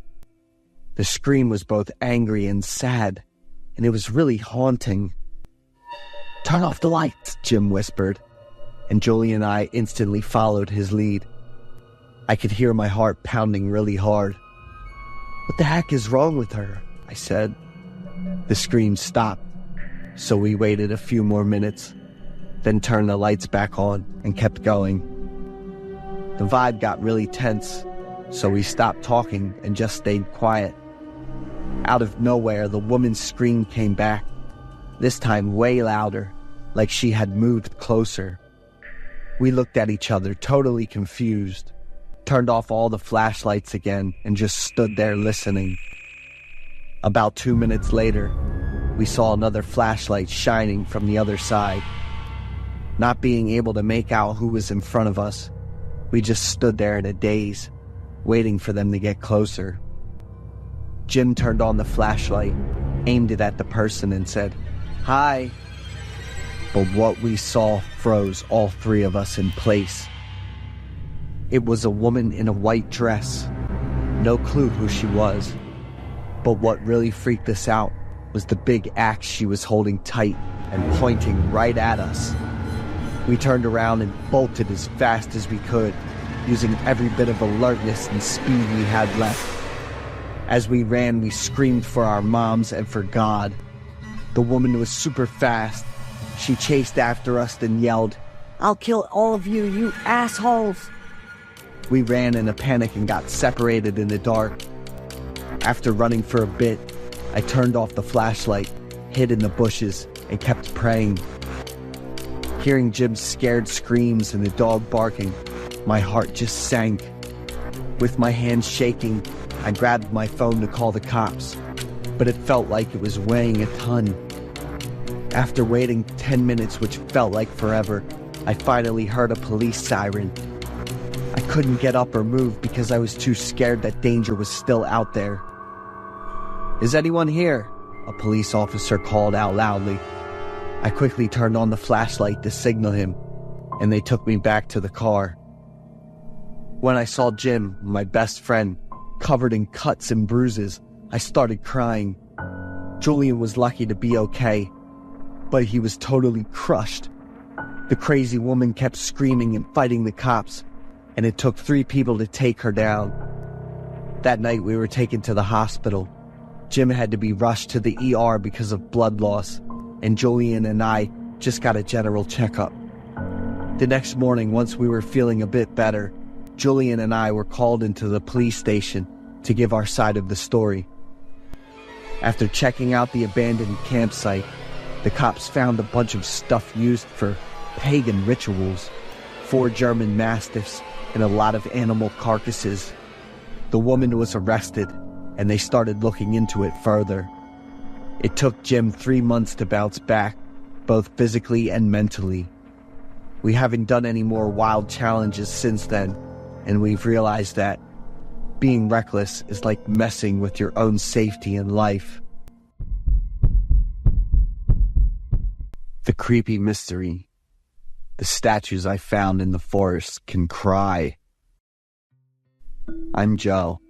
The scream was both angry and sad, and it was really haunting. "Turn off the lights," Jim whispered, and Julie and I instantly followed his lead. I could hear my heart pounding really hard. "What the heck is wrong with her?" I said. The scream stopped, so we waited a few more minutes, then turned the lights back on and kept going. The vibe got really tense, so we stopped talking and just stayed quiet. Out of nowhere, the woman's scream came back, this time way louder, like she had moved closer. We looked at each other, totally confused, turned off all the flashlights again, and just stood there listening. About 2 minutes later, we saw another flashlight shining from the other side. Not being able to make out who was in front of us, we just stood there in a daze, waiting for them to get closer. Jim turned on the flashlight, aimed it at the person, and said, "Hi." But what we saw froze all 3 of us in place. It was a woman in a white dress. No clue who she was. But what really freaked us out was the big axe she was holding tight and pointing right at us. We turned around and bolted as fast as we could, using every bit of alertness and speed we had left. As we ran, we screamed for our moms and for God. The woman was super fast. She chased after us and yelled, "I'll kill all of you, you assholes!" We ran in a panic and got separated in the dark. After running for a bit, I turned off the flashlight, hid in the bushes, and kept praying. Hearing Jim's scared screams and the dog barking, my heart just sank. With my hands shaking, I grabbed my phone to call the cops, but it felt like it was weighing a ton. After waiting 10 minutes, which felt like forever, I finally heard a police siren. I couldn't get up or move because I was too scared that danger was still out there. "Is anyone here?" a police officer called out loudly. I quickly turned on the flashlight to signal him, and they took me back to the car. When I saw Jim, my best friend, covered in cuts and bruises, I started crying. Julian was lucky to be okay, but he was totally crushed. The crazy woman kept screaming and fighting the cops, and it took 3 people to take her down. That night we were taken to the hospital. Jim had to be rushed to the ER because of blood loss, and Julian and I just got a general checkup. The next morning, once we were feeling a bit better, Julian and I were called into the police station to give our side of the story. After checking out the abandoned campsite, the cops found a bunch of stuff used for pagan rituals, 4 German mastiffs, and a lot of animal carcasses. The woman was arrested, and they started looking into it further. It took Jim 3 months to bounce back, both physically and mentally. We haven't done any more wild challenges since then, and we've realized that being reckless is like messing with your own safety in life. The creepy mystery. The statues I found in the forest can cry. I'm Joe,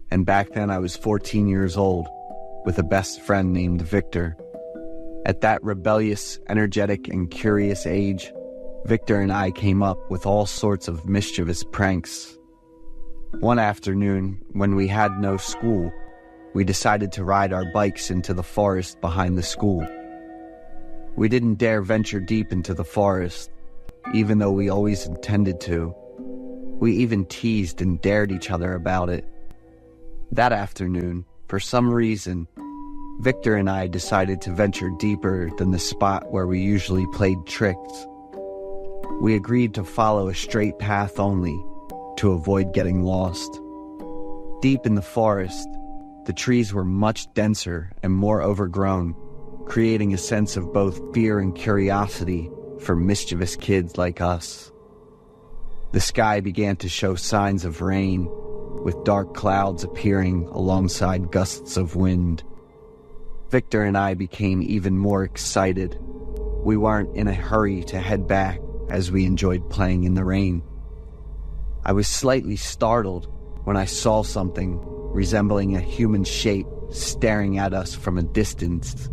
and back then I was 14 years old, with a best friend named Victor. At that rebellious, energetic, and curious age, Victor and I came up with all sorts of mischievous pranks. One afternoon, when we had no school, we decided to ride our bikes into the forest behind the school. We didn't dare venture deep into the forest, even though we always intended to. We even teased and dared each other about it. That afternoon, for some reason, Victor and I decided to venture deeper than the spot where we usually played tricks. We agreed to follow a straight path only, to avoid getting lost. Deep in the forest, the trees were much denser and more overgrown, creating a sense of both fear and curiosity for mischievous kids like us. The sky began to show signs of rain, with dark clouds appearing alongside gusts of wind. Victor and I became even more excited. We weren't in a hurry to head back, as we enjoyed playing in the rain. I was slightly startled when I saw something resembling a human shape staring at us from a distance.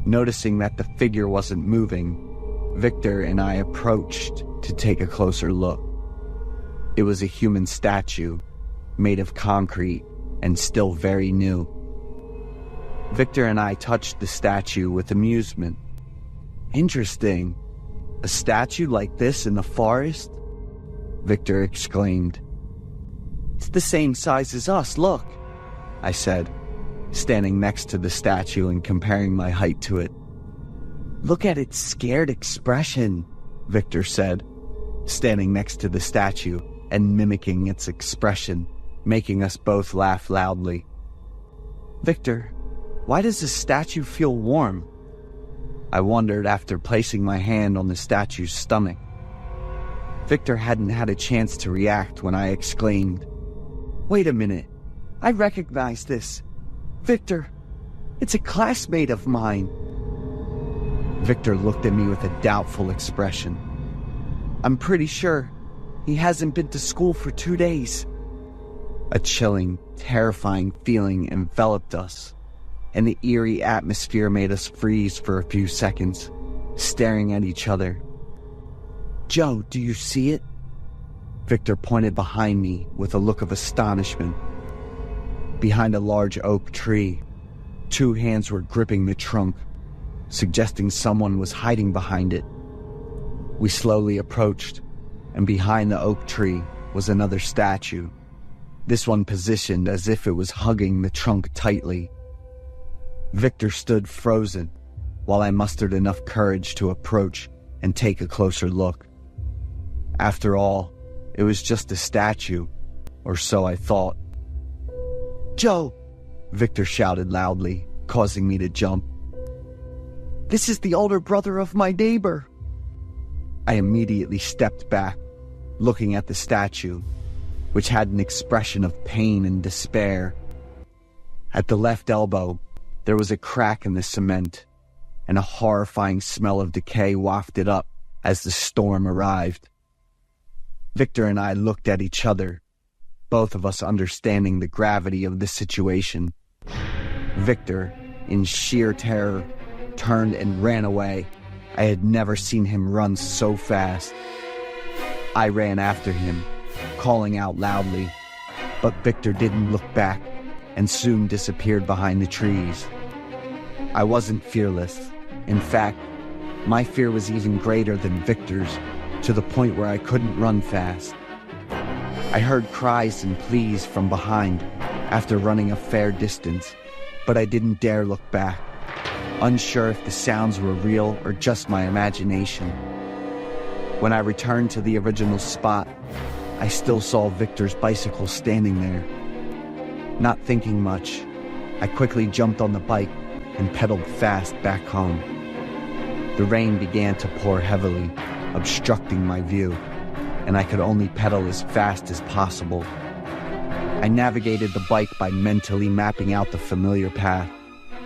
Noticing that the figure wasn't moving, Victor and I approached to take a closer look. It was a human statue, made of concrete and still very new. Victor and I touched the statue with amusement. "Interesting. A statue like this in the forest?" Victor exclaimed. "It's the same size as us, look," I said, standing next to the statue and comparing my height to it. "Look at its scared expression," Victor said, standing next to the statue and mimicking its expression, making us both laugh loudly. "Victor, why does the statue feel warm?" I wondered after placing my hand on the statue's stomach. Victor hadn't had a chance to react when I exclaimed, "Wait a minute, I recognize this. Victor, it's a classmate of mine." Victor looked at me with a doubtful expression. "I'm pretty sure he hasn't been to school for 2 days." A chilling, terrifying feeling enveloped us, and the eerie atmosphere made us freeze for a few seconds, staring at each other. "Joe, do you see it?" Victor pointed behind me with a look of astonishment. Behind a large oak tree, 2 hands were gripping the trunk, suggesting someone was hiding behind it. We slowly approached, and behind the oak tree was another statue, this one positioned as if it was hugging the trunk tightly. Victor stood frozen, while I mustered enough courage to approach and take a closer look. After all, it was just a statue, or so I thought. "Joe!" Victor shouted loudly, causing me to jump. "This is the older brother of my neighbor." I immediately stepped back, looking at the statue, which had an expression of pain and despair. At the left elbow, there was a crack in the cement, and a horrifying smell of decay wafted up as the storm arrived. Victor and I looked at each other, both of us understanding the gravity of the situation. Victor, in sheer terror, turned and ran away, I had never seen him run so fast. I ran after him, calling out loudly, but Victor didn't look back and soon disappeared behind the trees. I wasn't fearless. In fact, my fear was even greater than Victor's, to the point where I couldn't run fast. I heard cries and pleas from behind after running a fair distance, but I didn't dare look back, unsure if the sounds were real or just my imagination. When I returned to the original spot, I still saw Victor's bicycle standing there. Not thinking much, I quickly jumped on the bike and pedaled fast back home. The rain began to pour heavily, obstructing my view, and I could only pedal as fast as possible. I navigated the bike by mentally mapping out the familiar path,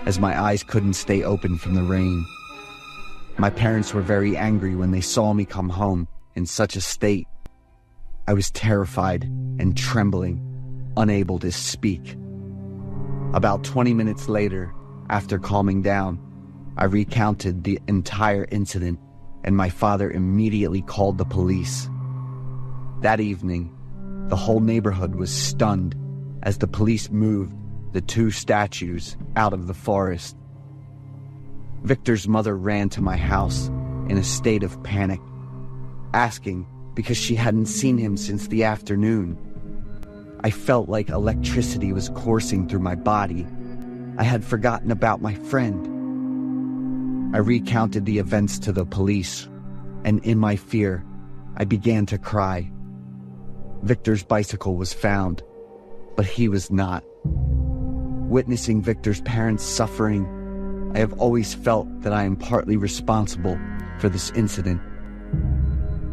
as my eyes couldn't stay open from the rain. My parents were very angry when they saw me come home in such a state. I was terrified and trembling, unable to speak. About 20 minutes later, after calming down, I recounted the entire incident, and my father immediately called the police. That evening, the whole neighborhood was stunned as the police moved the two statues out of the forest. Victor's mother ran to my house in a state of panic, asking because she hadn't seen him since the afternoon. I felt like electricity was coursing through my body. I had forgotten about my friend. I recounted the events to the police, and in my fear, I began to cry. Victor's bicycle was found, but he was not. Witnessing Victor's parents suffering, I have always felt that I am partly responsible for this incident.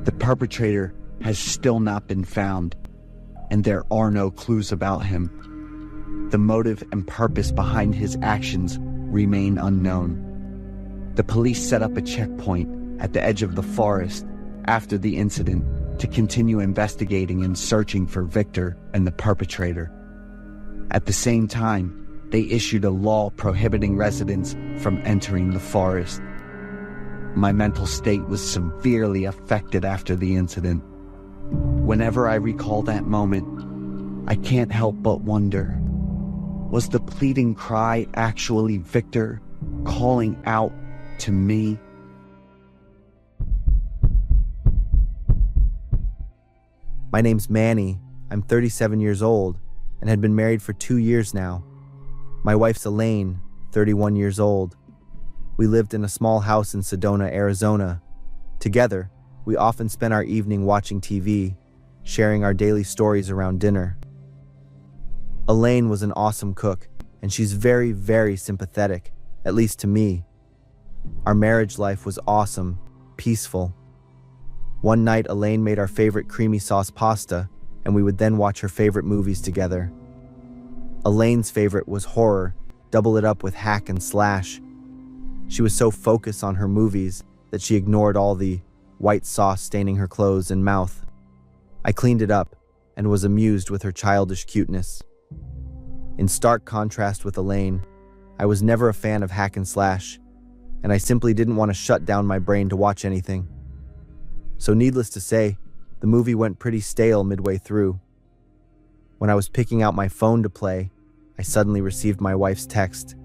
The perpetrator has still not been found, and there are no clues about him. The motive and purpose behind his actions remain unknown. The police set up a checkpoint at the edge of the forest after the incident to continue investigating and searching for Victor and the perpetrator. At the same time, they issued a law prohibiting residents from entering the forest. My mental state was severely affected after the incident. Whenever I recall that moment, I can't help but wonder, was the pleading cry actually Victor calling out to me? My name's Manny. I'm 37 years old and had been married for 2 years now. My wife's Elaine, 31 years old. We lived in a small house in Sedona, Arizona. Together, we often spent our evening watching TV, sharing our daily stories around dinner. Elaine was an awesome cook, and she's very, very sympathetic, at least to me. Our marriage life was awesome, peaceful. One night, Elaine made our favorite creamy sauce pasta, and we would then watch her favorite movies together. Elaine's favorite was horror, double it up with hack and slash. She was so focused on her movies that she ignored all the white sauce staining her clothes and mouth. I cleaned it up and was amused with her childish cuteness. In stark contrast with Elaine, I was never a fan of hack and slash, and I simply didn't want to shut down my brain to watch anything. So needless to say, the movie went pretty stale midway through. When I was picking out my phone to play, I suddenly received my wife's text.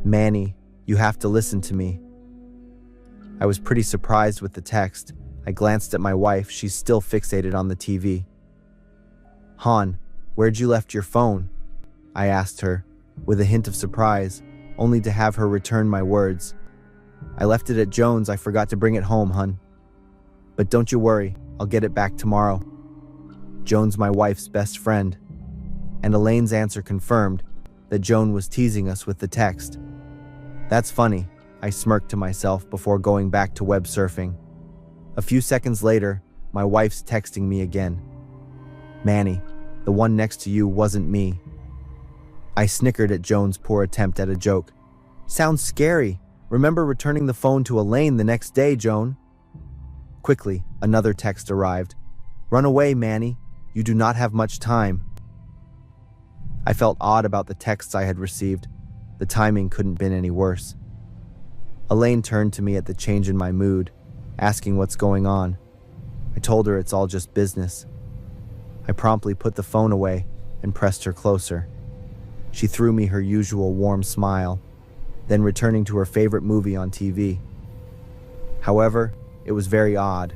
"Manny, you have to listen to me." I was pretty surprised with the text. I glanced at my wife. She's still fixated on the TV. "Han, where'd you left your phone?" I asked her, with a hint of surprise, only to have her return my words. "I left it at Jones. I forgot to bring it home, hun. But don't you worry, I'll get it back tomorrow." Joan's my wife's best friend, and Elaine's answer confirmed that Joan was teasing us with the text. "That's funny," I smirked to myself before going back to web surfing. A few seconds later, my wife's texting me again. "Manny, the one next to you wasn't me." I snickered at Joan's poor attempt at a joke. "Sounds scary. Remember returning the phone to Elaine the next day, Joan." Quickly, another text arrived. "Run away, Manny. You do not have much time." I felt odd about the texts I had received. The timing couldn't have been any worse. Elaine turned to me at the change in my mood, asking what's going on. I told her it's all just business. I promptly put the phone away and pressed her closer. She threw me her usual warm smile, then returning to her favorite movie on TV. However, it was very odd.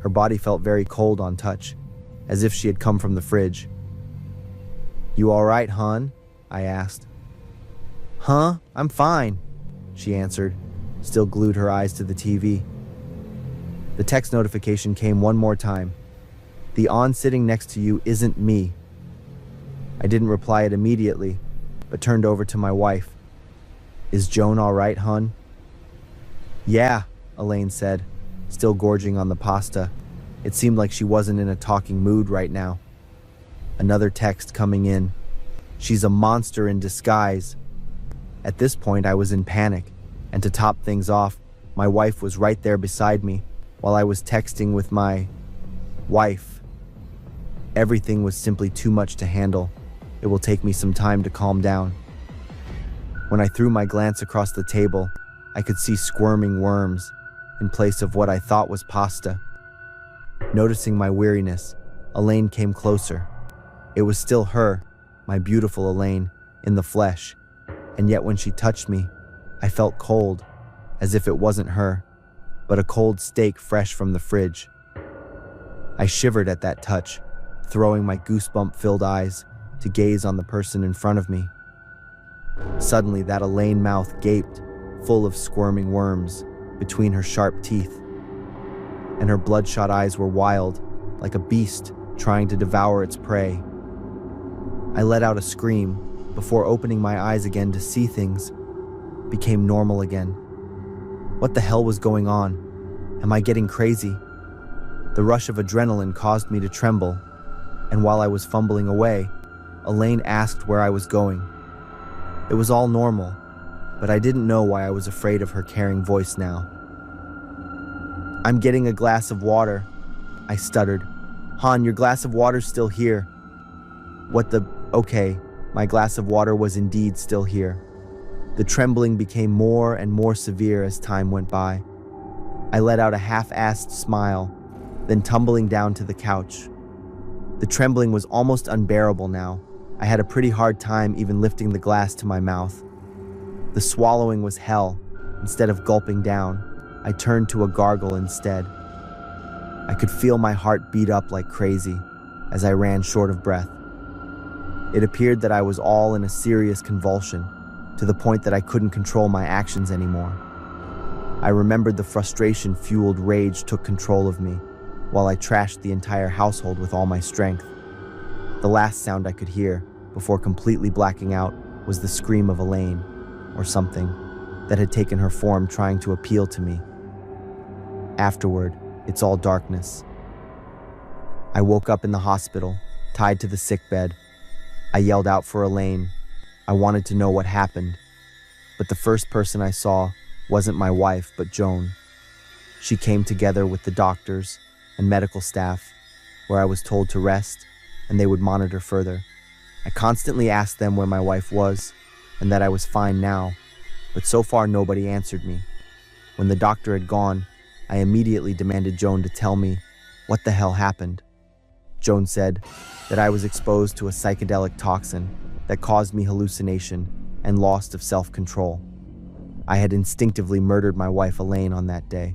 Her body felt very cold on touch, as if she had come from the fridge. "You all right, hon?" I asked. "Huh? I'm fine," she answered, still glued her eyes to the TV. The text notification came one more time. "The on sitting next to you isn't me." I didn't reply it immediately, but turned over to my wife. "Is Joan all right, hun?" "Yeah," Elaine said, still gorging on the pasta. It seemed like she wasn't in a talking mood right now. Another text coming in. "She's a monster in disguise." At this point, I was in panic, and to top things off, my wife was right there beside me while I was texting with my wife. Everything was simply too much to handle. It will take me some time to calm down. When I threw my glance across the table, I could see squirming worms in place of what I thought was pasta. Noticing my weariness, Elaine came closer. It was still her, my beautiful Elaine, in the flesh, and yet when she touched me, I felt cold, as if it wasn't her, but a cold steak fresh from the fridge. I shivered at that touch, throwing my goosebump-filled eyes to gaze on the person in front of me. Suddenly, that Elaine mouth gaped, full of squirming worms between her sharp teeth, and her bloodshot eyes were wild, like a beast trying to devour its prey. I let out a scream before opening my eyes again to see things became normal again. What the hell was going on? Am I getting crazy? The rush of adrenaline caused me to tremble, and while I was fumbling away, Elaine asked where I was going. It was all normal, but I didn't know why I was afraid of her caring voice now. "I'm getting a glass of water," I stuttered. "Han, your glass of water's still here." What the... Okay, my glass of water was indeed still here. The trembling became more and more severe as time went by. I let out a half-assed smile, then tumbling down to the couch. The trembling was almost unbearable now. I had a pretty hard time even lifting the glass to my mouth. The swallowing was hell. Instead of gulping down, I turned to a gargle instead. I could feel my heart beat up like crazy as I ran short of breath. It appeared that I was all in a serious convulsion, to the point that I couldn't control my actions anymore. I remembered the frustration-fueled rage took control of me, while I trashed the entire household with all my strength. The last sound I could hear, before completely blacking out, was the scream of Elaine, or something, that had taken her form trying to appeal to me. Afterward, it's all darkness. I woke up in the hospital, tied to the sickbed. I yelled out for Elaine. I wanted to know what happened, but the first person I saw wasn't my wife, but Joan. She came together with the doctors and medical staff, where I was told to rest, and they would monitor further. I constantly asked them where my wife was, and that I was fine now, but so far nobody answered me. When the doctor had gone, I immediately demanded Joan to tell me what the hell happened. Joan said that I was exposed to a psychedelic toxin that caused me hallucination and loss of self-control. I had instinctively murdered my wife Elaine on that day.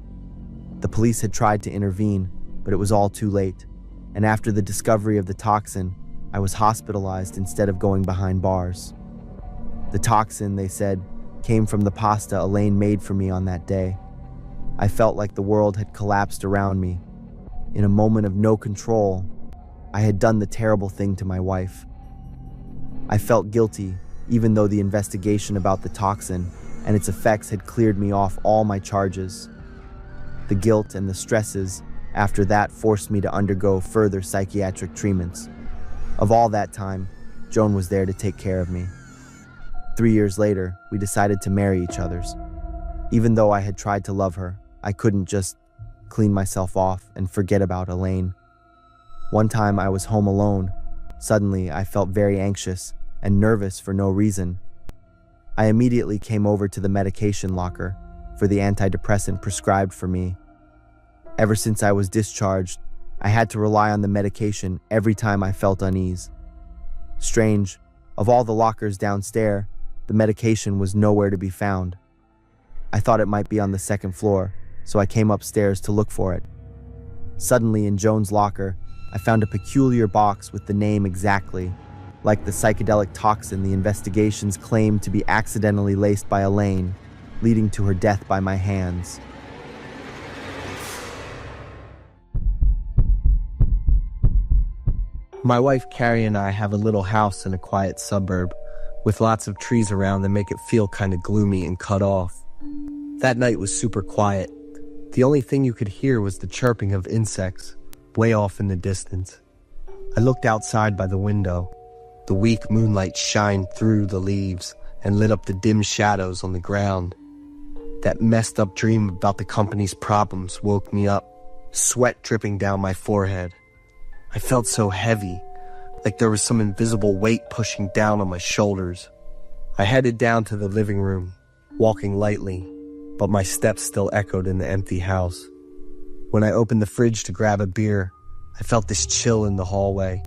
The police had tried to intervene, but it was all too late, and after the discovery of the toxin, I was hospitalized instead of going behind bars. The toxin, they said, came from the pasta Elaine made for me on that day. I felt like the world had collapsed around me. In a moment of no control, I had done the terrible thing to my wife. I felt guilty, even though the investigation about the toxin and its effects had cleared me off all my charges. The guilt and the stresses after that forced me to undergo further psychiatric treatments. Of all that time, Joan was there to take care of me. 3 years later, we decided to marry each other. Even though I had tried to love her, I couldn't just clean myself off and forget about Elaine. One time I was home alone. Suddenly, I felt very anxious and nervous for no reason. I immediately came over to the medication locker, for the antidepressant prescribed for me. Ever since I was discharged, I had to rely on the medication every time I felt unease. Strange, of all the lockers downstairs, the medication was nowhere to be found. I thought it might be on the second floor, so I came upstairs to look for it. Suddenly, in Joan's locker, I found a peculiar box with the name exactly, like the psychedelic toxin the investigations claimed to be accidentally laced by Elaine, leading to her death by my hands. My wife Carrie and I have a little house in a quiet suburb with lots of trees around that make it feel kind of gloomy and cut off. That night was super quiet. The only thing you could hear was the chirping of insects, way off in the distance. I looked outside by the window. The weak moonlight shined through the leaves and lit up the dim shadows on the ground. That messed up dream about the company's problems woke me up, sweat dripping down my forehead. I felt so heavy, like there was some invisible weight pushing down on my shoulders. I headed down to the living room, walking lightly, but my steps still echoed in the empty house. When I opened the fridge to grab a beer, I felt this chill in the hallway.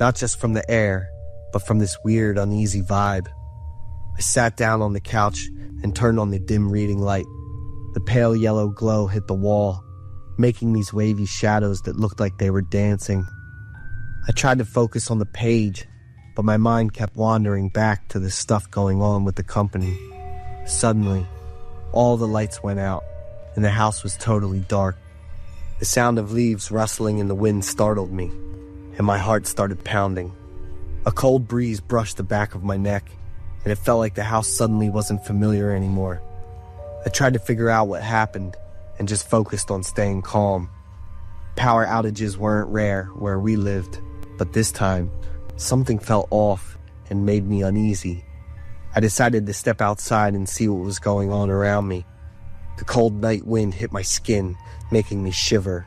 Not just from the air, but from this weird, uneasy vibe. I sat down on the couch and turned on the dim reading light. The pale yellow glow hit the wall, making these wavy shadows that looked like they were dancing. I tried to focus on the page, but my mind kept wandering back to the stuff going on with the company. Suddenly, all the lights went out, and the house was totally dark. The sound of leaves rustling in the wind startled me, and my heart started pounding. A cold breeze brushed the back of my neck, and it felt like the house suddenly wasn't familiar anymore. I tried to figure out what happened, and just focused on staying calm. Power outages weren't rare where we lived, but this time, something felt off and made me uneasy. I decided to step outside and see what was going on around me. The cold night wind hit my skin, making me shiver.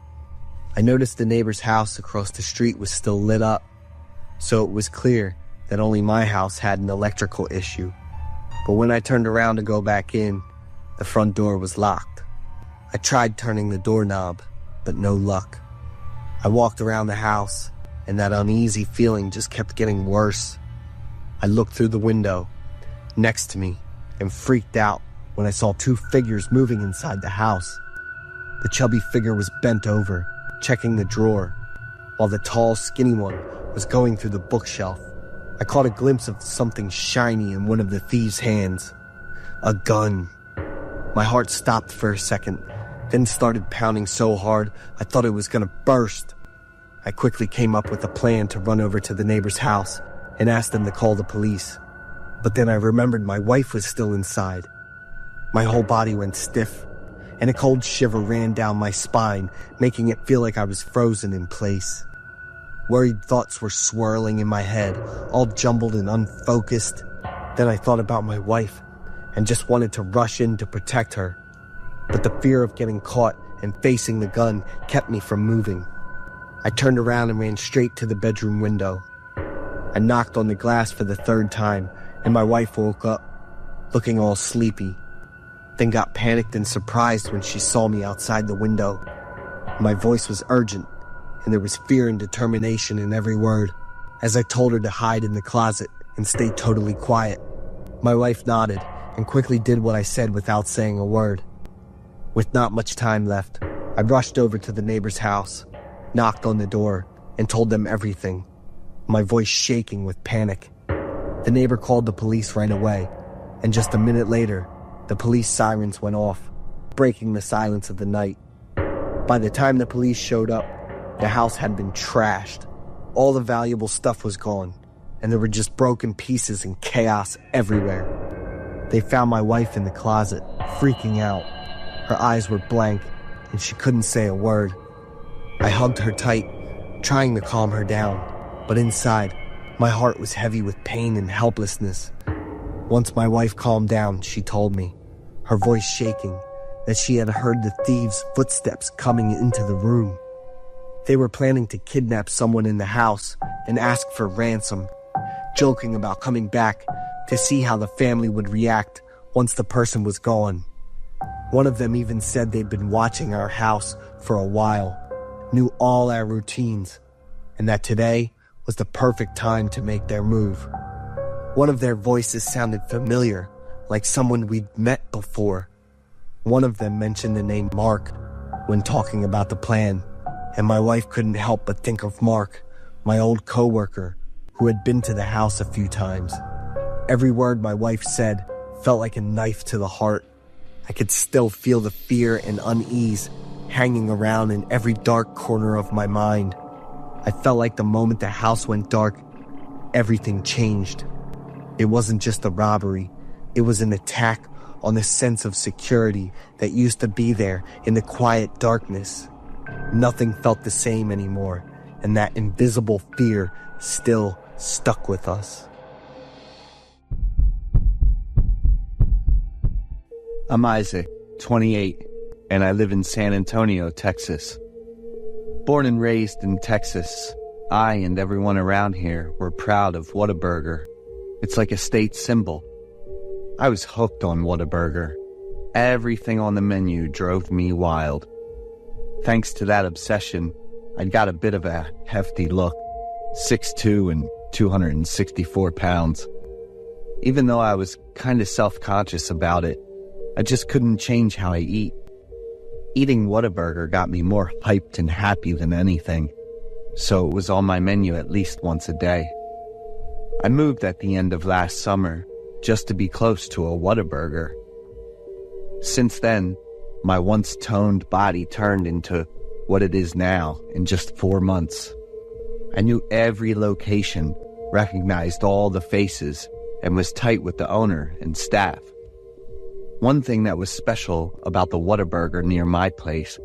I noticed the neighbor's house across the street was still lit up, so it was clear that only my house had an electrical issue. But when I turned around to go back in, the front door was locked. I tried turning the doorknob, but no luck. I walked around the house, and that uneasy feeling just kept getting worse. I looked through the window next to me and freaked out when I saw two figures moving inside the house. The chubby figure was bent over, checking the drawer, while the tall, skinny one was going through the bookshelf. I caught a glimpse of something shiny in one of the thieves' hands. A gun. My heart stopped for a second, then started pounding so hard I thought it was gonna burst. I quickly came up with a plan to run over to the neighbor's house and ask them to call the police. But then I remembered my wife was still inside. My whole body went stiff, and a cold shiver ran down my spine, making it feel like I was frozen in place. Worried thoughts were swirling in my head, all jumbled and unfocused. Then I thought about my wife and just wanted to rush in to protect her. But the fear of getting caught and facing the gun kept me from moving. I turned around and ran straight to the bedroom window. I knocked on the glass for the third time, and my wife woke up, looking all sleepy, then got panicked and surprised when she saw me outside the window. My voice was urgent, and there was fear and determination in every word, as I told her to hide in the closet and stay totally quiet. My wife nodded and quickly did what I said without saying a word. With not much time left, I rushed over to the neighbor's house, knocked on the door, and told them everything, my voice shaking with panic. The neighbor called the police right away, and just a minute later, the police sirens went off, breaking the silence of the night. By the time the police showed up, the house had been trashed. All the valuable stuff was gone, and there were just broken pieces and chaos everywhere. They found my wife in the closet, freaking out. Her eyes were blank, and she couldn't say a word. I hugged her tight, trying to calm her down, but inside, my heart was heavy with pain and helplessness. Once my wife calmed down, she told me, her voice shaking, that she had heard the thieves' footsteps coming into the room. They were planning to kidnap someone in the house and ask for ransom, joking about coming back to see how the family would react once the person was gone. One of them even said they'd been watching our house for a while, knew all our routines, and that today was the perfect time to make their move. One of their voices sounded familiar, like someone we'd met before. One of them mentioned the name Mark when talking about the plan, and my wife couldn't help but think of Mark, my old coworker, who had been to the house a few times. Every word my wife said felt like a knife to the heart. I could still feel the fear and unease hanging around in every dark corner of my mind. I felt like the moment the house went dark, everything changed. It wasn't just a robbery. It was an attack on the sense of security that used to be there in the quiet darkness. Nothing felt the same anymore, and that invisible fear still stuck with us. I'm Isaac, 28, and I live in San Antonio, Texas. Born and raised in Texas, I and everyone around here were proud of Whataburger. It's like a state symbol. I was hooked on Whataburger. Everything on the menu drove me wild. Thanks to that obsession, I'd got a bit of a hefty look, 6'2" and 264 pounds. Even though I was kind of self-conscious about it, I just couldn't change how I eat. Eating Whataburger got me more hyped and happy than anything, so it was on my menu at least once a day. I moved at the end of last summer just to be close to a Whataburger. Since then, my once toned body turned into what it is now in just 4 months. I knew every location, recognized all the faces, and was tight with the owner and staff. One thing that was special about the Whataburger near my place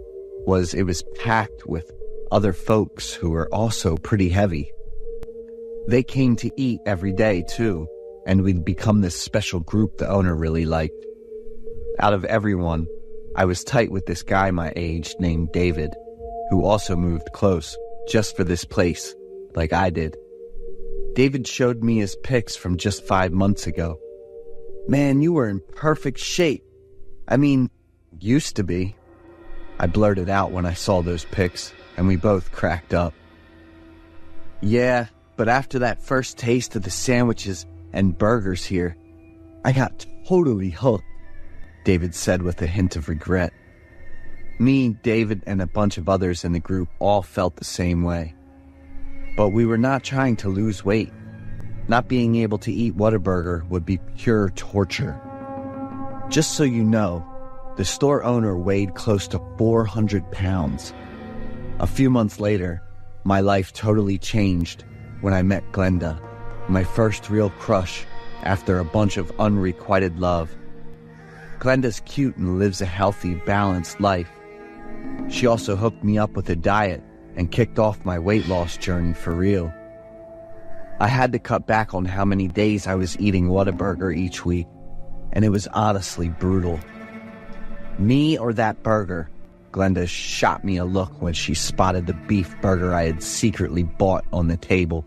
was it was packed with other folks who were also pretty heavy. They came to eat every day too, and we'd become this special group the owner really liked. Out of everyone, I was tight with this guy my age named David, who also moved close just for this place, like I did. David showed me his pics from just 5 months ago. "Man, you were in perfect shape. I mean, used to be." I blurted out when I saw those pics, and we both cracked up. "Yeah, but after that first taste of the sandwiches and burgers here, I got totally hooked," David said with a hint of regret. Me, David, and a bunch of others in the group all felt the same way. But we were not trying to lose weight. Not being able to eat Whataburger would be pure torture. Just so you know, the store owner weighed close to 400 pounds. A few months later, my life totally changed when I met Glenda, my first real crush after a bunch of unrequited love. Glenda's cute and lives a healthy, balanced life. She also hooked me up with a diet and kicked off my weight loss journey for real. I had to cut back on how many days I was eating Whataburger each week, and it was honestly brutal. Me or that burger? Glenda shot me a look when she spotted the beef burger I had secretly bought on the table.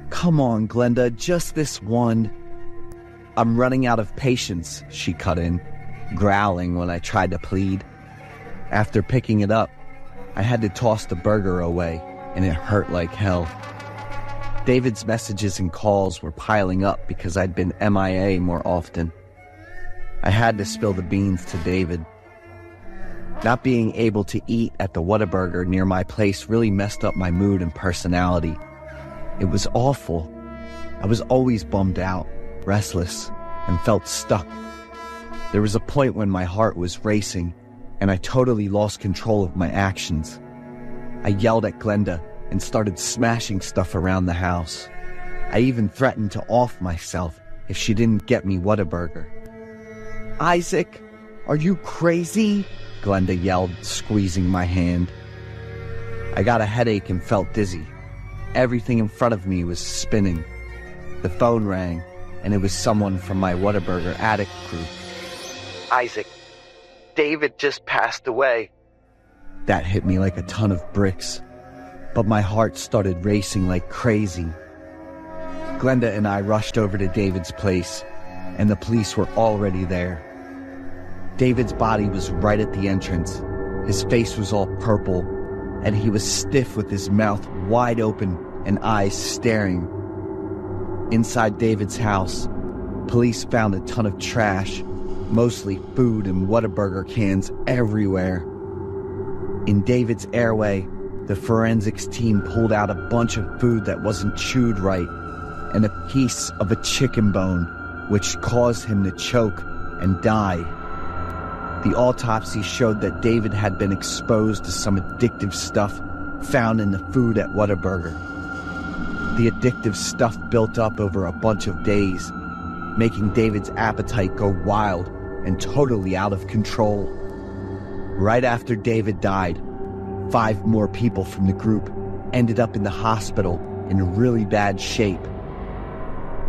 "Come on, Glenda, just this one." "I'm running out of patience," she cut in, growling when I tried to plead. After picking it up, I had to toss the burger away, and it hurt like hell. David's messages and calls were piling up because I'd been MIA more often. I had to spill the beans to David. Not being able to eat at the Whataburger near my place really messed up my mood and personality. It was awful. I was always bummed out, restless, and felt stuck. There was a point when my heart was racing, and I totally lost control of my actions. I yelled at Glenda and started smashing stuff around the house. I even threatened to off myself if she didn't get me Whataburger. "Isaac, are you crazy?" Glenda yelled, squeezing my hand. I got a headache and felt dizzy. Everything in front of me was spinning. The phone rang, and it was someone from my Whataburger addict group. "Isaac, David just passed away." That hit me like a ton of bricks, but my heart started racing like crazy. Glenda and I rushed over to David's place, and the police were already there. David's body was right at the entrance. His face was all purple, and he was stiff with his mouth wide open and eyes staring. Inside David's house, police found a ton of trash, mostly food and Whataburger cans everywhere. In David's airway, the forensics team pulled out a bunch of food that wasn't chewed right and a piece of a chicken bone, which caused him to choke and die. The autopsy showed that David had been exposed to some addictive stuff found in the food at Whataburger. The addictive stuff built up over a bunch of days, making David's appetite go wild and totally out of control. Right after David died, 5 more people from the group ended up in the hospital in really bad shape.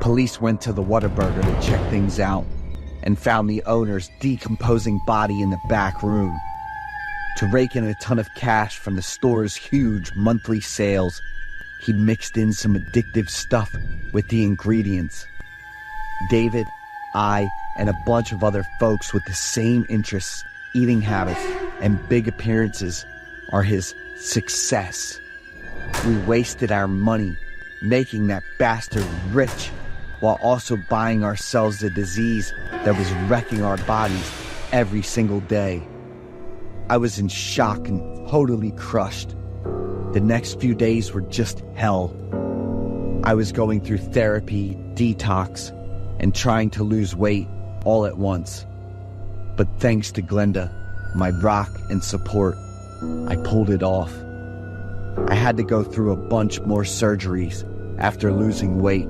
Police went to the Whataburger to check things out and found the owner's decomposing body in the back room. To rake in a ton of cash from the store's huge monthly sales, he mixed in some addictive stuff with the ingredients. David, I, and a bunch of other folks with the same interests, eating habits, and big appearances are his success. We wasted our money making that bastard rich while also buying ourselves a disease that was wrecking our bodies every single day. I was in shock and totally crushed. The next few days were just hell. I was going through therapy, detox, and trying to lose weight all at once. But thanks to Glenda, my rock and support, I pulled it off. I had to go through a bunch more surgeries after losing weight,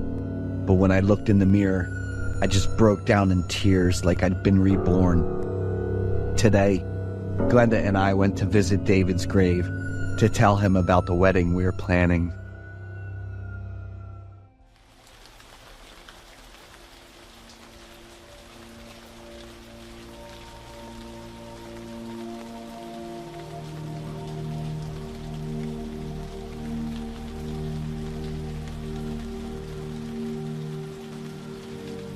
but when I looked in the mirror, I just broke down in tears like I'd been reborn. Today, Glenda and I went to visit David's grave to tell him about the wedding we were planning.